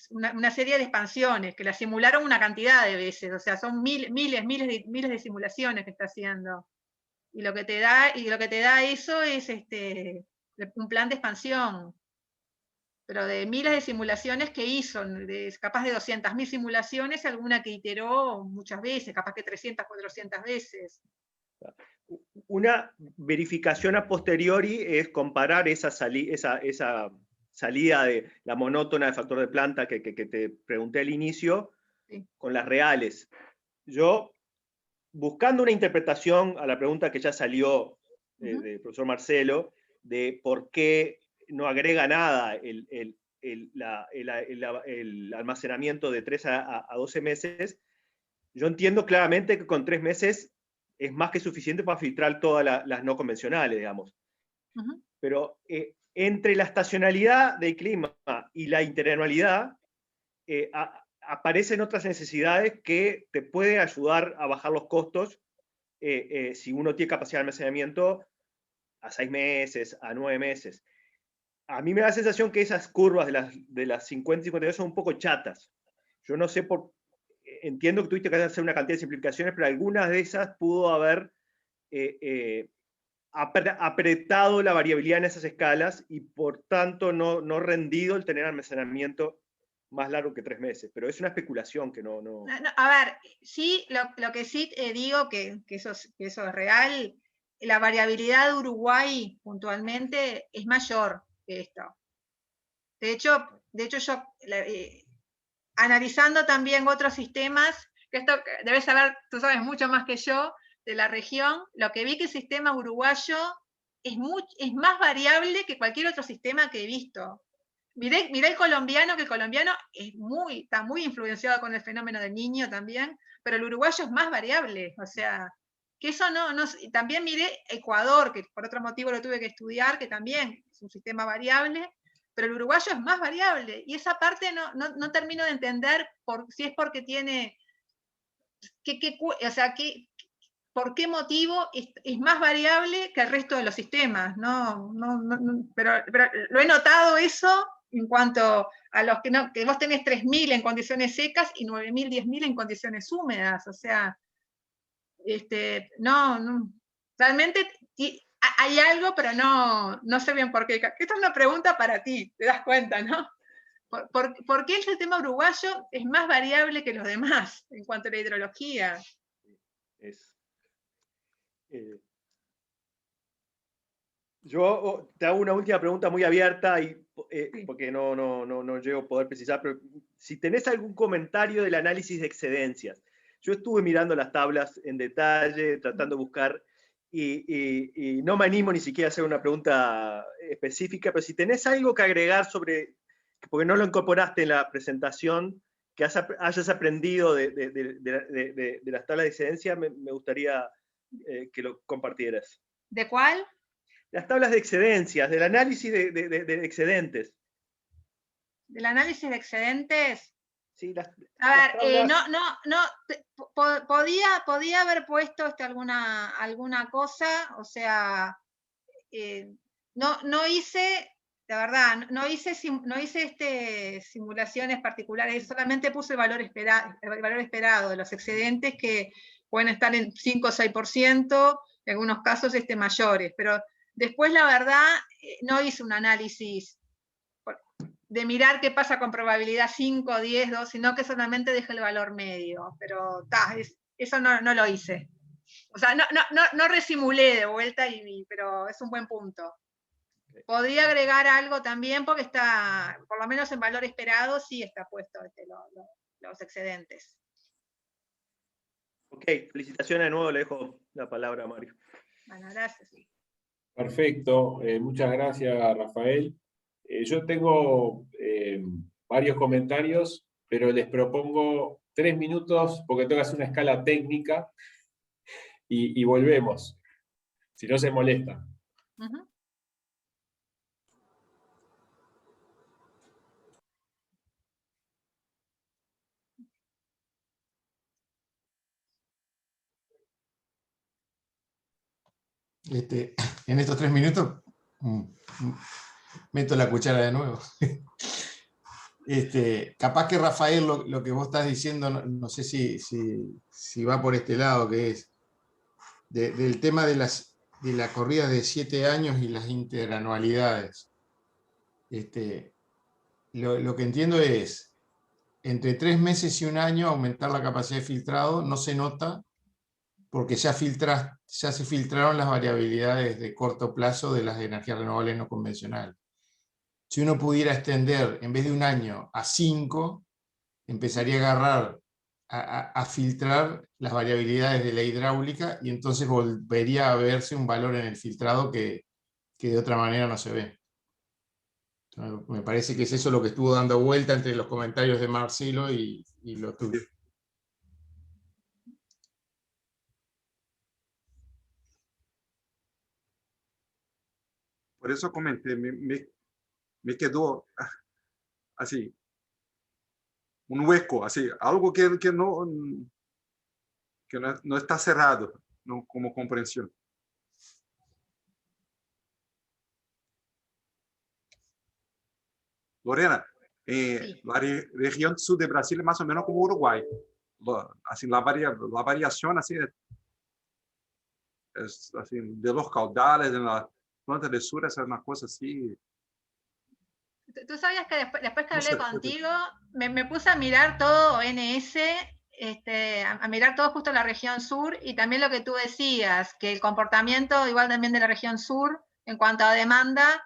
una serie de expansiones que la simularon una cantidad de veces, o sea, son miles de simulaciones que está haciendo. Y lo que te da eso es un plan de expansión, pero de miles de simulaciones que hizo, capaz de 200.000 simulaciones, alguna que iteró muchas veces, capaz que 300, 400 veces. Una verificación a posteriori es comparar esa salida de la monótona de factor de planta que te pregunté al inicio, sí, con las reales. Yo, buscando una interpretación a la pregunta que ya salió del profesor Marcelo, de por qué no agrega nada el almacenamiento de 3 a 12 meses, yo entiendo claramente que con 3 meses es más que suficiente para filtrar todas las no convencionales, digamos. Pero entre la estacionalidad del clima y la interanualidad, aparecen otras necesidades que te pueden ayudar a bajar los costos si uno tiene capacidad de almacenamiento a 6 meses, a 9 meses. A mí me da la sensación que esas curvas de las 50 y 52 son un poco chatas. Yo no sé entiendo que tuviste que hacer una cantidad de simplificaciones, pero algunas de esas pudo haber apretado la variabilidad en esas escalas y por tanto no rendido el tener almacenamiento más largo que 3 meses. Pero es una especulación que no... A ver, sí, lo que sí digo que eso es real, la variabilidad de Uruguay puntualmente es mayor que esto. De hecho yo, analizando también otros sistemas, que esto debes saber, tú sabes mucho más que yo, de la región, lo que vi que el sistema uruguayo es más variable que cualquier otro sistema que he visto. Miré el colombiano, que el colombiano está muy influenciado con el fenómeno del Niño también, pero el uruguayo es más variable, o sea, que eso no. También miré Ecuador, que por otro motivo lo tuve que estudiar, que también es un sistema variable, pero el uruguayo es más variable, y esa parte no termino de entender si es porque tiene, o sea, por qué motivo es más variable que el resto de los sistemas, pero lo he notado eso en cuanto a los que vos tenés 3.000 en condiciones secas y 9.000, 10.000 en condiciones húmedas, o sea, realmente hay algo, pero no sé bien por qué. Esta es una pregunta para ti, te das cuenta, ¿no? ¿Por qué el sistema uruguayo es más variable que los demás en cuanto a la hidrología? Yo te hago una última pregunta muy abierta, y, porque no llego a poder precisar, pero si tenés algún comentario del análisis de excedencias. Yo estuve mirando las tablas en detalle, tratando de buscar, y no me animo ni siquiera a hacer una pregunta específica, pero si tenés algo que agregar sobre, porque no lo incorporaste en la presentación, que hayas aprendido de las tablas de excedencia, me gustaría que lo compartieras. ¿De cuál? Las tablas de excedencias, del análisis de excedentes. ¿Del análisis de excedentes? Sí, a ver, podía haber puesto alguna cosa, o sea, no hice, la verdad, no hice simulaciones particulares, solamente puse el valor esperado de los excedentes, que pueden estar en 5 o 6%, en algunos casos mayores, pero después, la verdad, no hice un análisis de mirar qué pasa con probabilidad 5, 10, 2, sino que solamente dejé el valor medio. Pero eso no lo hice. O sea, no resimulé de vuelta, pero es un buen punto. Podría agregar algo también, porque está, por lo menos en valor esperado, sí está puesto los excedentes. Ok, felicitaciones de nuevo, le dejo la palabra a Mario. Bueno, gracias. Perfecto, muchas gracias, Rafael. Yo tengo varios comentarios, pero les propongo 3 minutos porque tengo que hacer una escala técnica y volvemos, si no se molesta. Uh-huh. En estos 3 minutos meto la cuchara de nuevo. Capaz que, Rafael, lo que vos estás diciendo, no sé si va por este lado, que es del tema de la corrida de 7 años y las interanualidades. Lo que entiendo es, entre 3 meses y 1 año, aumentar la capacidad de filtrado no se nota, porque ya se filtraron las variabilidades de corto plazo de las energías renovables no convencionales. Si uno pudiera extender, en vez de 1 año, a 5, empezaría a agarrar, a filtrar las variabilidades de la hidráulica, y entonces volvería a verse un valor en el filtrado que de otra manera no se ve. Entonces, me parece que es eso lo que estuvo dando vuelta entre los comentarios de Marcelo y lo tuyo. Por eso comenté, me quedó así, un hueco, así, algo que no está cerrado, no, como comprensión. Lorena, Sí. la región sur de Brasil es más o menos como Uruguay. Así, la variación así, es así, de los caudales, en la planta del sur, es una cosa así. Tú sabías que después que hablé contigo, me puse a mirar todo ONS, a mirar todo justo la región sur, y también lo que tú decías, que el comportamiento igual también de la región sur, en cuanto a demanda,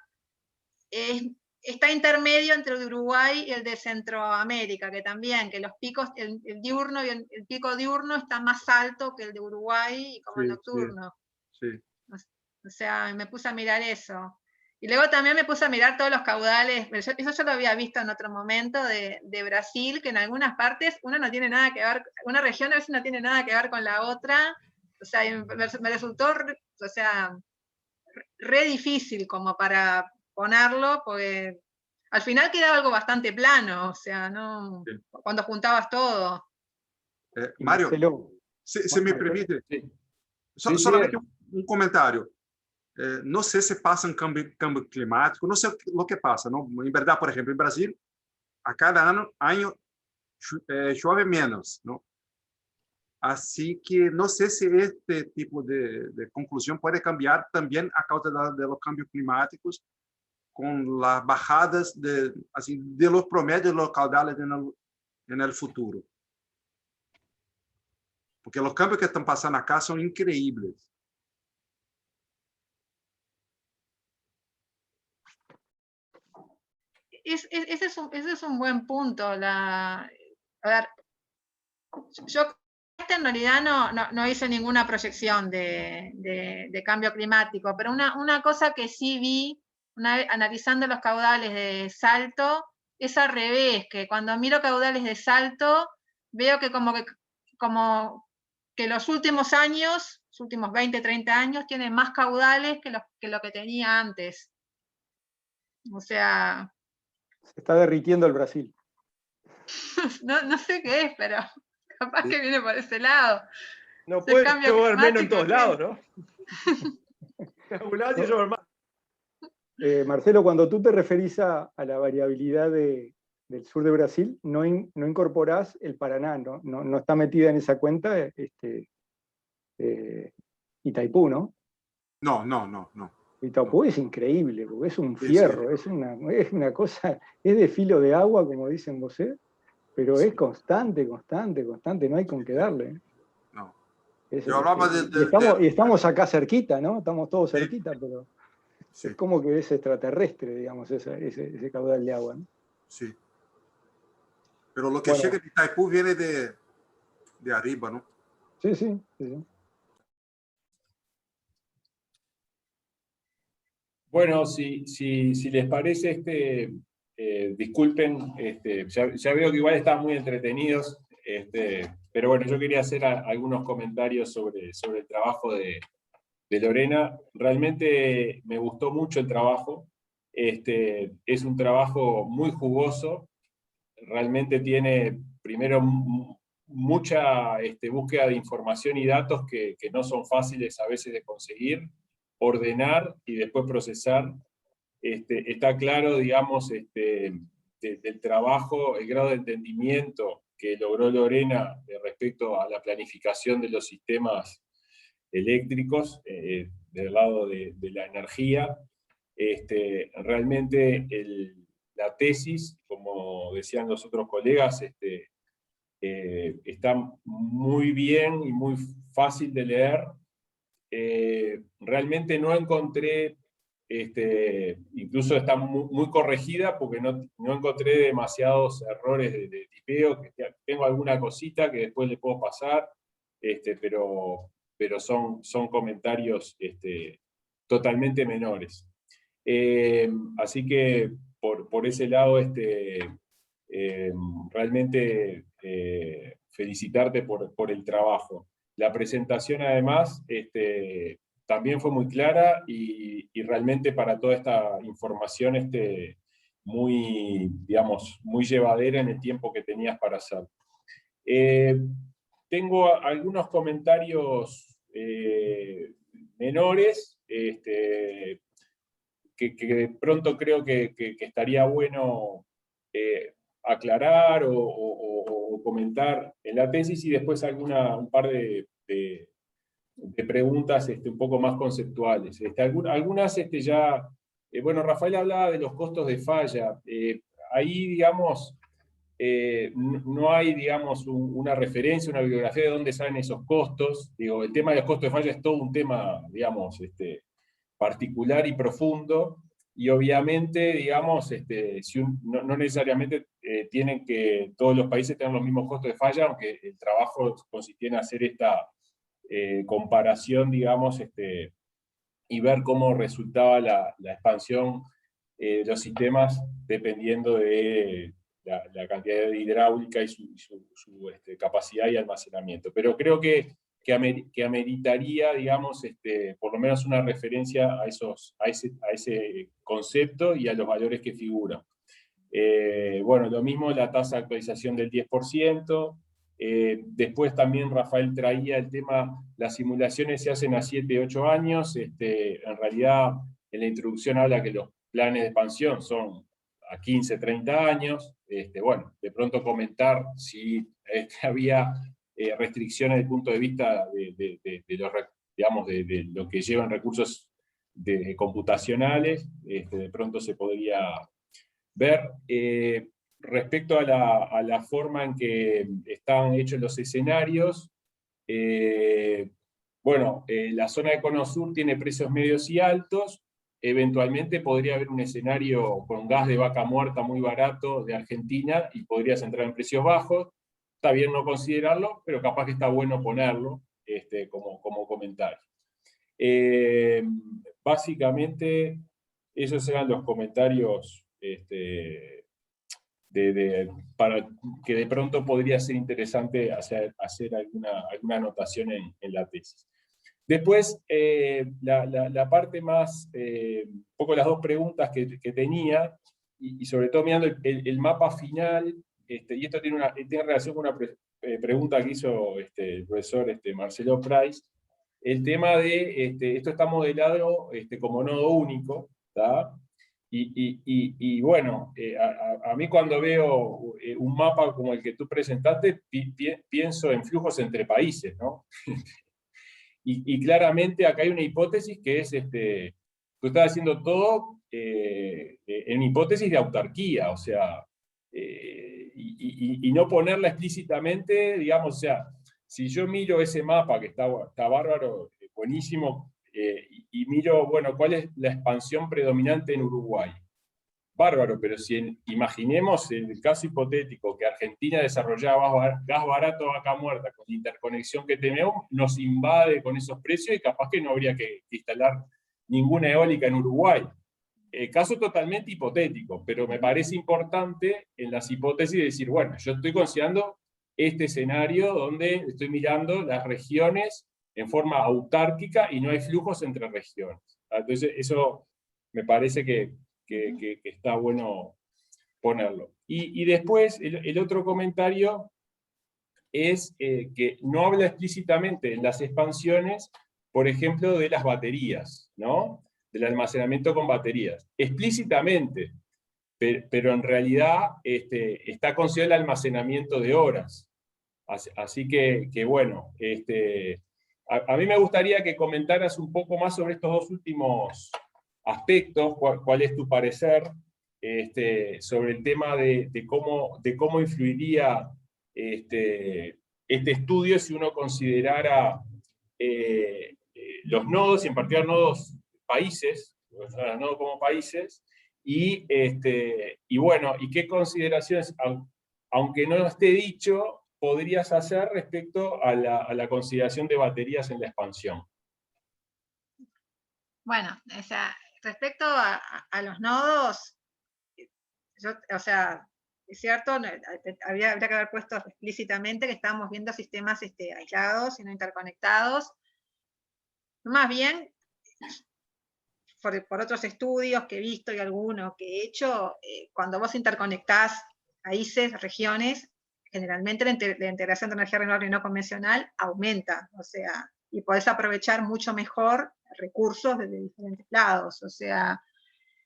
está intermedio entre el de Uruguay y el de Centroamérica, que también, que los picos, el diurno y el pico diurno está más alto que el de Uruguay, y como el nocturno. Sí. O sea, me puse a mirar eso. Y luego también me puse a mirar todos los caudales, eso yo lo había visto en otro momento de Brasil, que en algunas partes una no tiene nada que ver, una región a veces no tiene nada que ver con la otra. O sea, me resultó, o sea, re difícil como para ponerlo, porque al final quedaba algo bastante plano, o sea, no, sí. Cuando juntabas todo. Mario, si me permite, solamente un comentario. No sé si pasa un cambio climático, no sé lo que pasa, ¿no? En verdad, por ejemplo, en Brasil, a cada año llueve menos, ¿no? Así que no sé si este tipo de conclusión puede cambiar también a causa de los cambios climáticos, con las bajadas de los promedios de los caudales en el futuro. Porque los cambios que están pasando acá son increíbles. Ese es un buen punto. A ver, yo en realidad no hice ninguna proyección de cambio climático, pero una cosa que sí vi, analizando los caudales de Salto, es al revés, que cuando miro caudales de Salto, veo que como que los últimos años, los últimos 20, 30 años, tienen más caudales que lo que tenía antes. O sea... Se está derritiendo el Brasil. No sé qué es, pero capaz que viene por ese lado. No puede llover menos en todos lados, ¿no? Marcelo, cuando tú te referís a la variabilidad del sur de Brasil, no incorporás el Paraná, no está metida en esa cuenta Itaipú, ¿no? No. Itaipú es increíble, porque es un fierro, es una cosa, es de filo de agua, como dicen vos, pero es constante, no hay con qué darle. No. Yo hablaba y estamos acá cerquita, ¿no? Estamos todos cerquita, pero es como que es extraterrestre, digamos, ese caudal de agua, ¿no? Sí. Pero lo que llega de Itaipú viene de arriba, ¿no? Sí. Bueno, si les parece, disculpen, ya veo que igual están muy entretenidos, pero bueno, yo quería hacer algunos comentarios sobre el trabajo de Lorena. Realmente me gustó mucho el trabajo, es un trabajo muy jugoso, realmente tiene primero mucha búsqueda de información y datos que no son fáciles a veces de conseguir, ordenar y después procesar. Está claro, digamos, del trabajo, el grado de entendimiento que logró Lorena respecto a la planificación de los sistemas eléctricos del lado de la energía. Realmente la tesis, como decían los otros colegas, está muy bien y muy fácil de leer. Realmente no encontré, incluso está muy corregida porque no encontré demasiados errores de tipeo, que tengo alguna cosita que después le puedo pasar, pero son comentarios totalmente menores. Así que por ese lado, realmente felicitarte por el trabajo. La presentación además también fue muy clara y realmente para toda esta información muy, digamos, muy llevadera en el tiempo que tenías para hacer. Tengo algunos comentarios menores que de pronto creo que estaría bueno aclarar o comentar en la tesis, y después un par de preguntas un poco más conceptuales. Algunas ya, bueno, Rafael hablaba de los costos de falla. Ahí, digamos, no hay, digamos, una referencia, una bibliografía de dónde salen esos costos. Digo, el tema de los costos de falla es todo un tema, digamos, particular y profundo, y obviamente, digamos, no necesariamente tienen que todos los países tener los mismos costos de falla, aunque el trabajo consistía en hacer esta comparación, digamos, y ver cómo resultaba la expansión de los sistemas dependiendo de la cantidad de hidráulica y su capacidad y almacenamiento. Pero creo que ameritaría, digamos, por lo menos una referencia a ese concepto y a los valores que figuran. Bueno, lo mismo la tasa de actualización del 10%. Después también Rafael traía el tema, las simulaciones se hacen a 7, 8 años. En realidad, en la introducción habla que los planes de expansión son a 15, 30 años. Bueno, de pronto comentar si había restricciones desde el punto de vista de lo que llevan recursos computacionales, de pronto se podría ver. Respecto a la forma en que están hechos los escenarios, bueno, la zona de Cono Sur tiene precios medios y altos. Eventualmente podría haber un escenario con gas de vaca muerta muy barato de Argentina y podrías entrar en precios bajos. Está bien no considerarlo, pero capaz que está bueno ponerlo como comentario. Básicamente, esos eran los comentarios para que de pronto podría ser interesante hacer alguna anotación en la tesis. Después, la parte más, un poco las dos preguntas que tenía, y sobre todo mirando el mapa final, y esto tiene relación con una pregunta que hizo el profesor Marcelo Price, el tema de, esto está modelado como nodo único, ¿tá? Y bueno, a mí cuando veo un mapa como el que tú presentaste, pienso en flujos entre países, ¿no? Y claramente acá hay una hipótesis que es, tú estás haciendo todo en hipótesis de autarquía, o sea, y no ponerla explícitamente, digamos, o sea, si yo miro ese mapa que está bárbaro, buenísimo, y miro, bueno, ¿cuál es la expansión predominante en Uruguay? Bárbaro, pero si imaginemos el caso hipotético que Argentina desarrollaba gas barato a vaca muerta con la interconexión que tenemos, nos invade con esos precios y capaz que no habría que instalar ninguna eólica en Uruguay. Caso totalmente hipotético, pero me parece importante en las hipótesis decir, bueno, yo estoy considerando este escenario donde estoy mirando las regiones en forma autárquica y no hay flujos entre regiones. Entonces eso me parece que está bueno ponerlo. Y después el otro comentario es que no habla explícitamente en las expansiones, por ejemplo, de las baterías, ¿no? Del almacenamiento con baterías. Explícitamente, pero en realidad está considerado el almacenamiento de horas. Así que bueno, a mí me gustaría que comentaras un poco más sobre estos dos últimos aspectos, cuál es tu parecer sobre el tema de cómo influiría este estudio si uno considerara los nodos, y en particular nodos países, los nodos como países, y bueno, y qué consideraciones, aunque no esté dicho, podrías hacer respecto a la consideración de baterías en la expansión. Bueno, o sea, respecto a los nodos, o sea, es cierto, habría que haber puesto explícitamente que estábamos viendo sistemas aislados y no interconectados. Más bien, por otros estudios que he visto y alguno que he hecho, cuando vos interconectás países, regiones, generalmente la integración de energía renovable no convencional aumenta, o sea, y podés aprovechar mucho mejor recursos desde diferentes lados, o sea,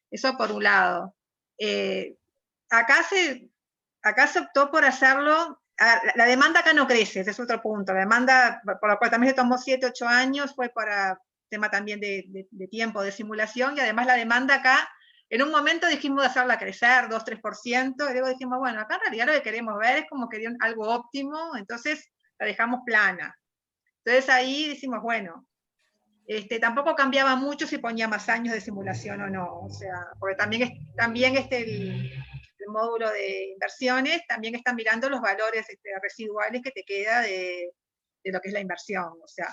eso por un lado. Acá se optó por hacerlo, la demanda acá no crece, ese es otro punto, la demanda, por lo cual también se tomó 7, 8 años, fue para tema también de tiempo, de simulación, y además la demanda acá, en un momento dijimos de hacerla crecer 2, 3%, y luego dijimos, bueno, acá en realidad lo que queremos ver es como que algo óptimo, entonces la dejamos plana. Entonces ahí decimos, bueno, tampoco cambiaba mucho si ponía más años de simulación o no, o sea, porque también el módulo de inversiones también está mirando los valores residuales que te queda de lo que es la inversión, o sea,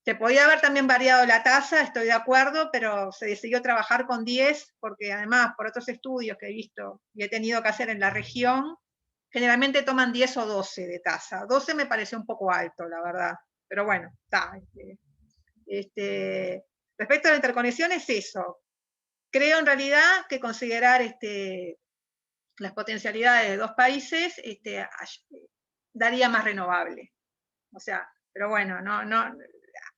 se podía haber también variado la tasa, estoy de acuerdo, pero se decidió trabajar con 10, porque además, por otros estudios que he visto y he tenido que hacer en la región, generalmente toman 10 o 12 de tasa. 12 me pareció un poco alto, la verdad, pero bueno, está. Respecto a la interconexión es eso. Creo en realidad que considerar las potencialidades de dos países daría más renovable. O sea, pero bueno, no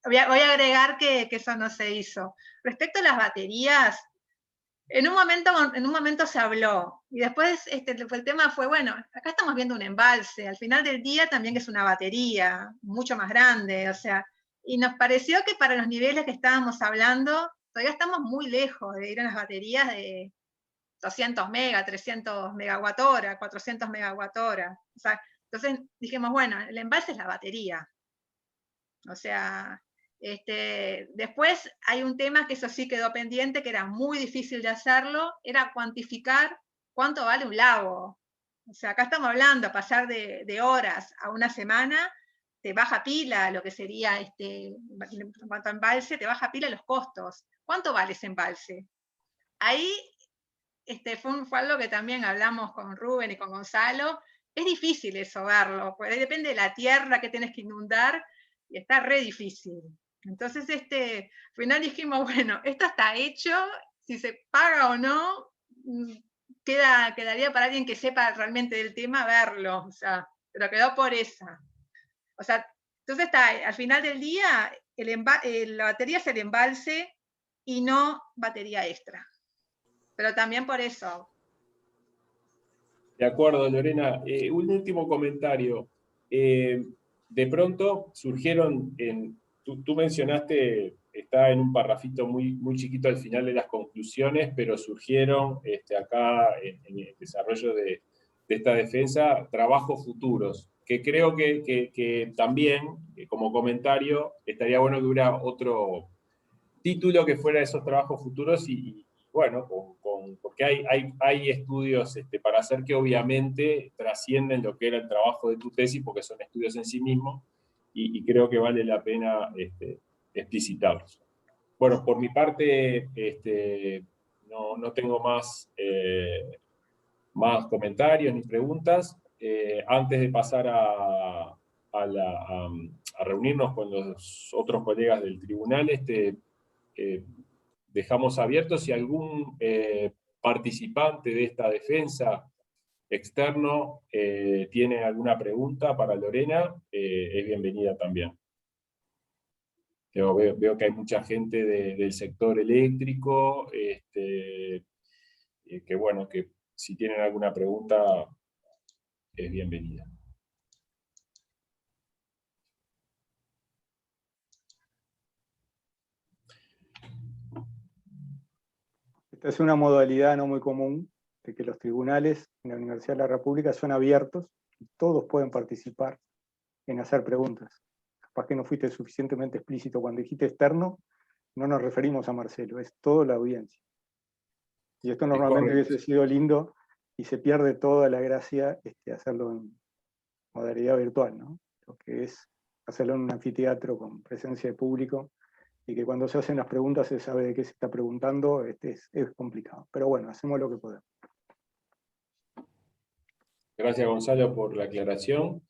voy a agregar que eso no se hizo. Respecto a las baterías, En un momento se habló, y después el tema fue, bueno, acá estamos viendo un embalse, al final del día también es una batería, mucho más grande, o sea, y nos pareció que para los niveles que estábamos hablando, todavía estamos muy lejos de ir a las baterías de 200 megas, 300 megawatt hora, 400 megawatt hora. O sea, entonces dijimos, bueno, el embalse es la batería. O sea, después hay un tema que eso sí quedó pendiente, que era muy difícil de hacerlo, era cuantificar cuánto vale un lago. O sea, acá estamos hablando, pasar de horas a una semana, te baja pila lo que sería, en cuanto a embalse, te baja pila los costos. ¿Cuánto vale ese embalse? Ahí fue algo que también hablamos con Rubén y con Gonzalo. Es difícil eso verlo, porque depende de la tierra que tienes que inundar, y está re difícil. Entonces, al final dijimos, bueno, esto está hecho, si se paga o no, quedaría para alguien que sepa realmente del tema verlo, o sea, pero quedó por esa. O sea, entonces al final del día, la batería es el embalse y no batería extra. Pero también por eso. De acuerdo, Lorena. Un último comentario. De pronto surgieron, tú mencionaste, está en un parrafito muy, muy chiquito al final de las conclusiones, pero surgieron acá en el desarrollo de esta defensa trabajos futuros, que creo que también, como comentario, estaría bueno que hubiera otro título que fuera de esos trabajos futuros y bueno, porque hay estudios para hacer que obviamente trascienden lo que era el trabajo de tu tesis, porque son estudios en sí mismos, y creo que vale la pena explicitarlos. Bueno, por mi parte, no tengo más comentarios ni preguntas. Antes de pasar a reunirnos con los otros colegas del tribunal, dejamos abierto si algún participante de esta defensa externo tiene alguna pregunta para Lorena, es bienvenida también. Veo que hay mucha gente del sector eléctrico, que bueno, que si tienen alguna pregunta, es bienvenida. Esta es una modalidad no muy común, de que los tribunales en la Universidad de la República son abiertos y todos pueden participar en hacer preguntas. Capaz que no fuiste suficientemente explícito cuando dijiste externo, no nos referimos a Marcelo, es toda la audiencia. Y esto normalmente hubiese sido lindo y se pierde toda la gracia hacerlo en modalidad virtual, ¿no? Lo que es hacerlo en un anfiteatro con presencia de público, y que cuando se hacen las preguntas se sabe de qué se está preguntando, es complicado. Pero bueno, hacemos lo que podemos. Gracias, Gonzalo, por la aclaración.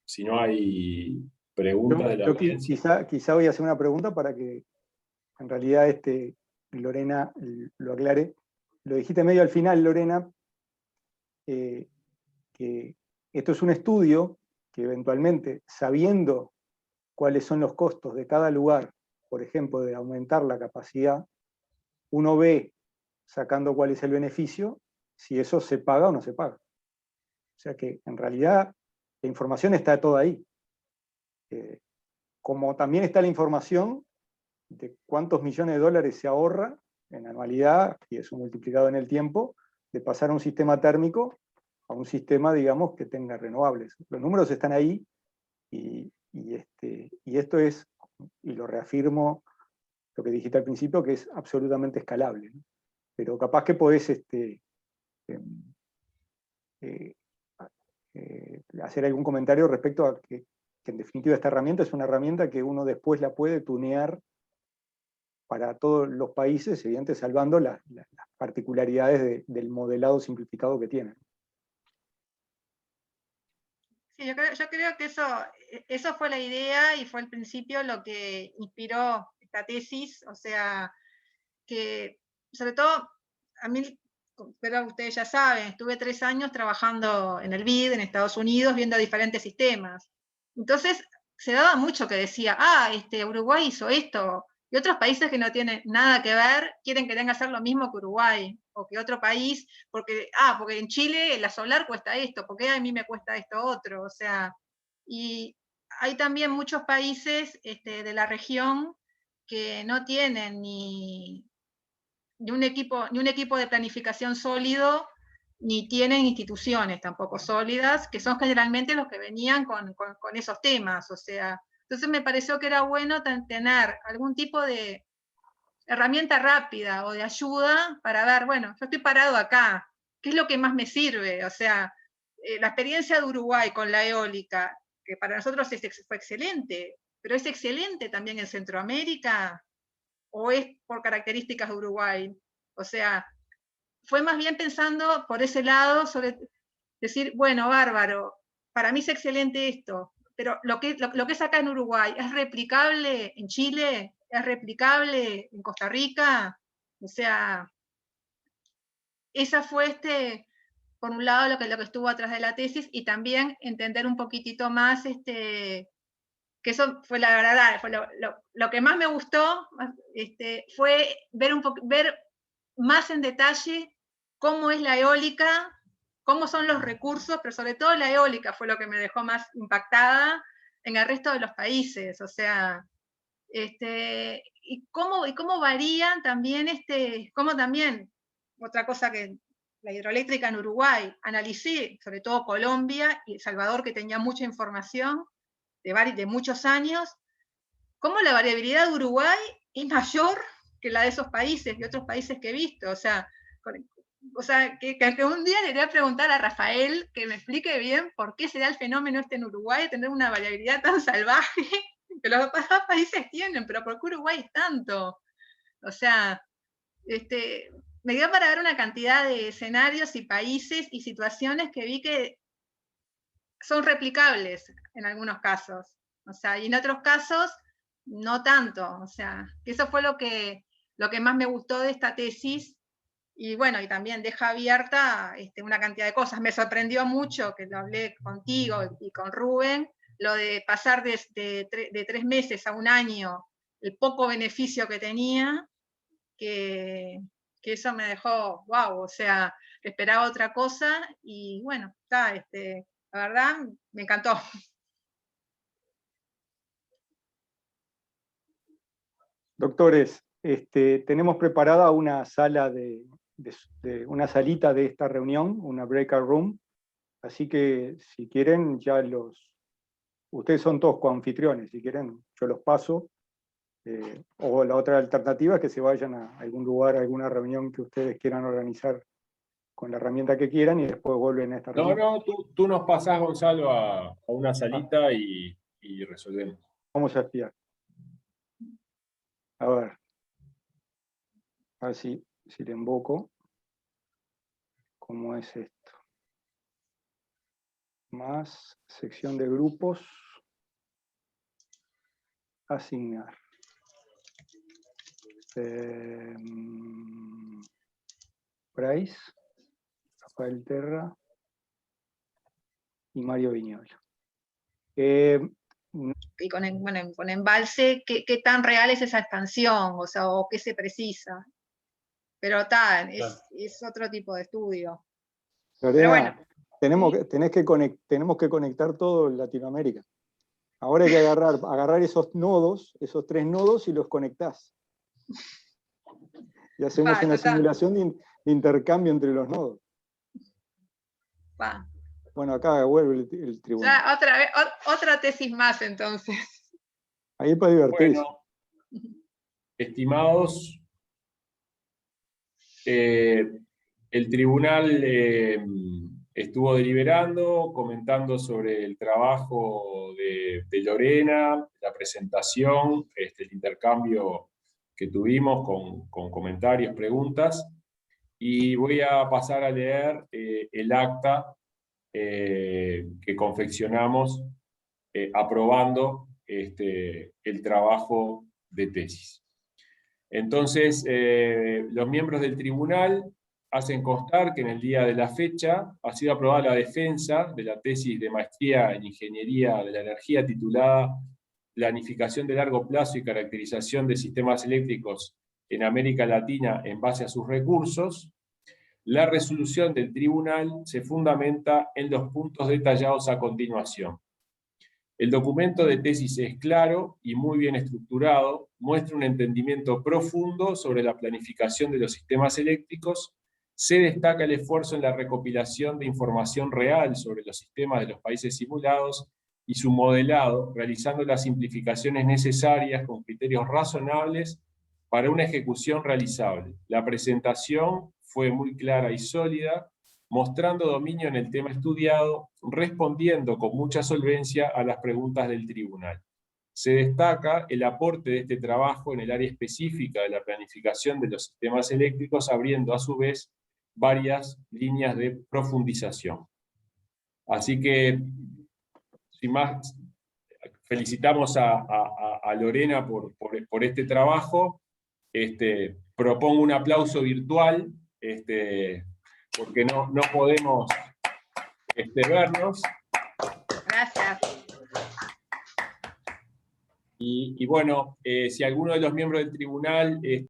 Si no hay preguntas de la audiencia. Quizá voy a hacer una pregunta para que en realidad Lorena lo aclare. Lo dijiste medio al final, Lorena, que esto es un estudio que eventualmente, sabiendo cuáles son los costos de cada lugar, por ejemplo, de aumentar la capacidad, uno ve, sacando cuál es el beneficio, si eso se paga o no se paga. O sea que, en realidad, la información está toda ahí. Como también está la información de cuántos millones de dólares se ahorra en anualidad, y eso multiplicado en el tiempo, de pasar a un sistema térmico a un sistema, digamos, que tenga renovables. Los números están ahí, y esto es, y lo reafirmo, lo que dijiste al principio, que es absolutamente escalable, ¿no? Pero capaz que podés hacer algún comentario respecto a que en definitiva esta herramienta es una herramienta que uno después la puede tunear para todos los países, evidentemente salvando las particularidades del modelado simplificado que tienen. Sí, yo creo que eso fue la idea y fue al principio lo que inspiró esta tesis, o sea, que sobre todo a mí, pero ustedes ya saben, estuve 3 años trabajando en el BID, en Estados Unidos, viendo diferentes sistemas. Entonces, se daba mucho que decía, Uruguay hizo esto, Y otros países que no tienen nada que ver, quieren que tenga que hacer lo mismo que Uruguay, o que otro país, porque en Chile la solar cuesta esto, porque a mí me cuesta esto otro, o sea, y hay también muchos países de la región que no tienen ni un equipo de planificación sólido, ni tienen instituciones tampoco sólidas, que son generalmente los que venían con esos temas, o sea, entonces me pareció que era bueno tener algún tipo de herramienta rápida o de ayuda para ver, bueno, yo estoy parado acá, ¿qué es lo que más me sirve? O sea, la experiencia de Uruguay con la eólica, que para nosotros fue excelente, pero es excelente también en Centroamérica, o es por características de Uruguay. O sea, fue más bien pensando por ese lado, sobre decir, bueno, bárbaro, para mí es excelente esto, pero lo que es acá en Uruguay, ¿es replicable en Chile? ¿Es replicable en Costa Rica? O sea, esa fue por un lado lo que estuvo atrás de la tesis, y también entender un poquitito más que eso fue la verdad, fue lo que más me gustó, fue ver más en detalle cómo es la eólica, cómo son los recursos, pero sobre todo la eólica fue lo que me dejó más impactada en el resto de los países, o sea, y cómo varían también, cómo también, otra cosa que la hidroeléctrica en Uruguay, analicé sobre todo Colombia y El Salvador, que tenía mucha información de muchos años, cómo la variabilidad de Uruguay es mayor que la de esos países y otros países que he visto, o sea, que un día le voy a preguntar a Rafael que me explique bien por qué se da el fenómeno en Uruguay de tener una variabilidad tan salvaje que los demás países tienen, pero ¿por qué Uruguay es tanto? O sea, me dio para ver una cantidad de escenarios y países y situaciones que vi que son replicables en algunos casos, o sea, y en otros casos no tanto, o sea, que eso fue lo que más me gustó de esta tesis, y bueno, y también deja abierta una cantidad de cosas. Me sorprendió mucho, que lo hablé contigo y con Rubén, lo de pasar de 3 meses a 1 año, el poco beneficio que tenía, que eso me dejó, wow, o sea, esperaba otra cosa, y bueno, está, la verdad, me encantó. Doctores, tenemos preparada una sala una salita de esta reunión, una breakout room, así que si quieren ustedes son todos coanfitriones, si quieren yo los paso, o la otra alternativa es que se vayan a algún lugar, a alguna reunión que ustedes quieran organizar con la herramienta que quieran y después vuelven a esta reunión. No, tú nos pasás, Gonzalo, a una salita y resolvemos. Vamos a espiar. A ver si le invoco. ¿Cómo es esto? Más sección de grupos. Asignar. Price, Rafael Terra y Mario Viñolo. Y con Embalse, ¿qué tan real es esa expansión? O sea, ¿o qué se precisa? Pero es otro tipo de estudio. Lorena, pero bueno, tenemos que conectar todo en Latinoamérica. Ahora hay que agarrar esos 3 nodos y los conectás. Y hacemos una simulación de intercambio entre los nodos. Bueno, acá vuelve el tribunal. Ya, otra vez, otra tesis más entonces. Ahí es para divertirse. Bueno, estimados, el tribunal estuvo deliberando, comentando sobre el trabajo de Lorena, la presentación, el intercambio que tuvimos con comentarios, preguntas, y voy a pasar a leer el acta que confeccionamos aprobando el trabajo de tesis. Entonces, los miembros del tribunal hacen constar que en el día de la fecha ha sido aprobada la defensa de la tesis de maestría en Ingeniería de la Energía titulada planificación de largo plazo y caracterización de sistemas eléctricos en América Latina en base a sus recursos, la resolución del tribunal se fundamenta en los puntos detallados a continuación. El documento de tesis es claro y muy bien estructurado, muestra un entendimiento profundo sobre la planificación de los sistemas eléctricos, se destaca el esfuerzo en la recopilación de información real sobre los sistemas de los países simulados y su modelado, realizando las simplificaciones necesarias con criterios razonables para una ejecución realizable. La presentación fue muy clara y sólida, mostrando dominio en el tema estudiado, respondiendo con mucha solvencia a las preguntas del tribunal. Se destaca el aporte de este trabajo en el área específica de la planificación de los sistemas eléctricos, abriendo a su vez varias líneas de profundización. Así que, sin más, felicitamos a Lorena por este trabajo. Propongo un aplauso virtual, porque no podemos vernos. Gracias. Y bueno, si alguno de los miembros del tribunal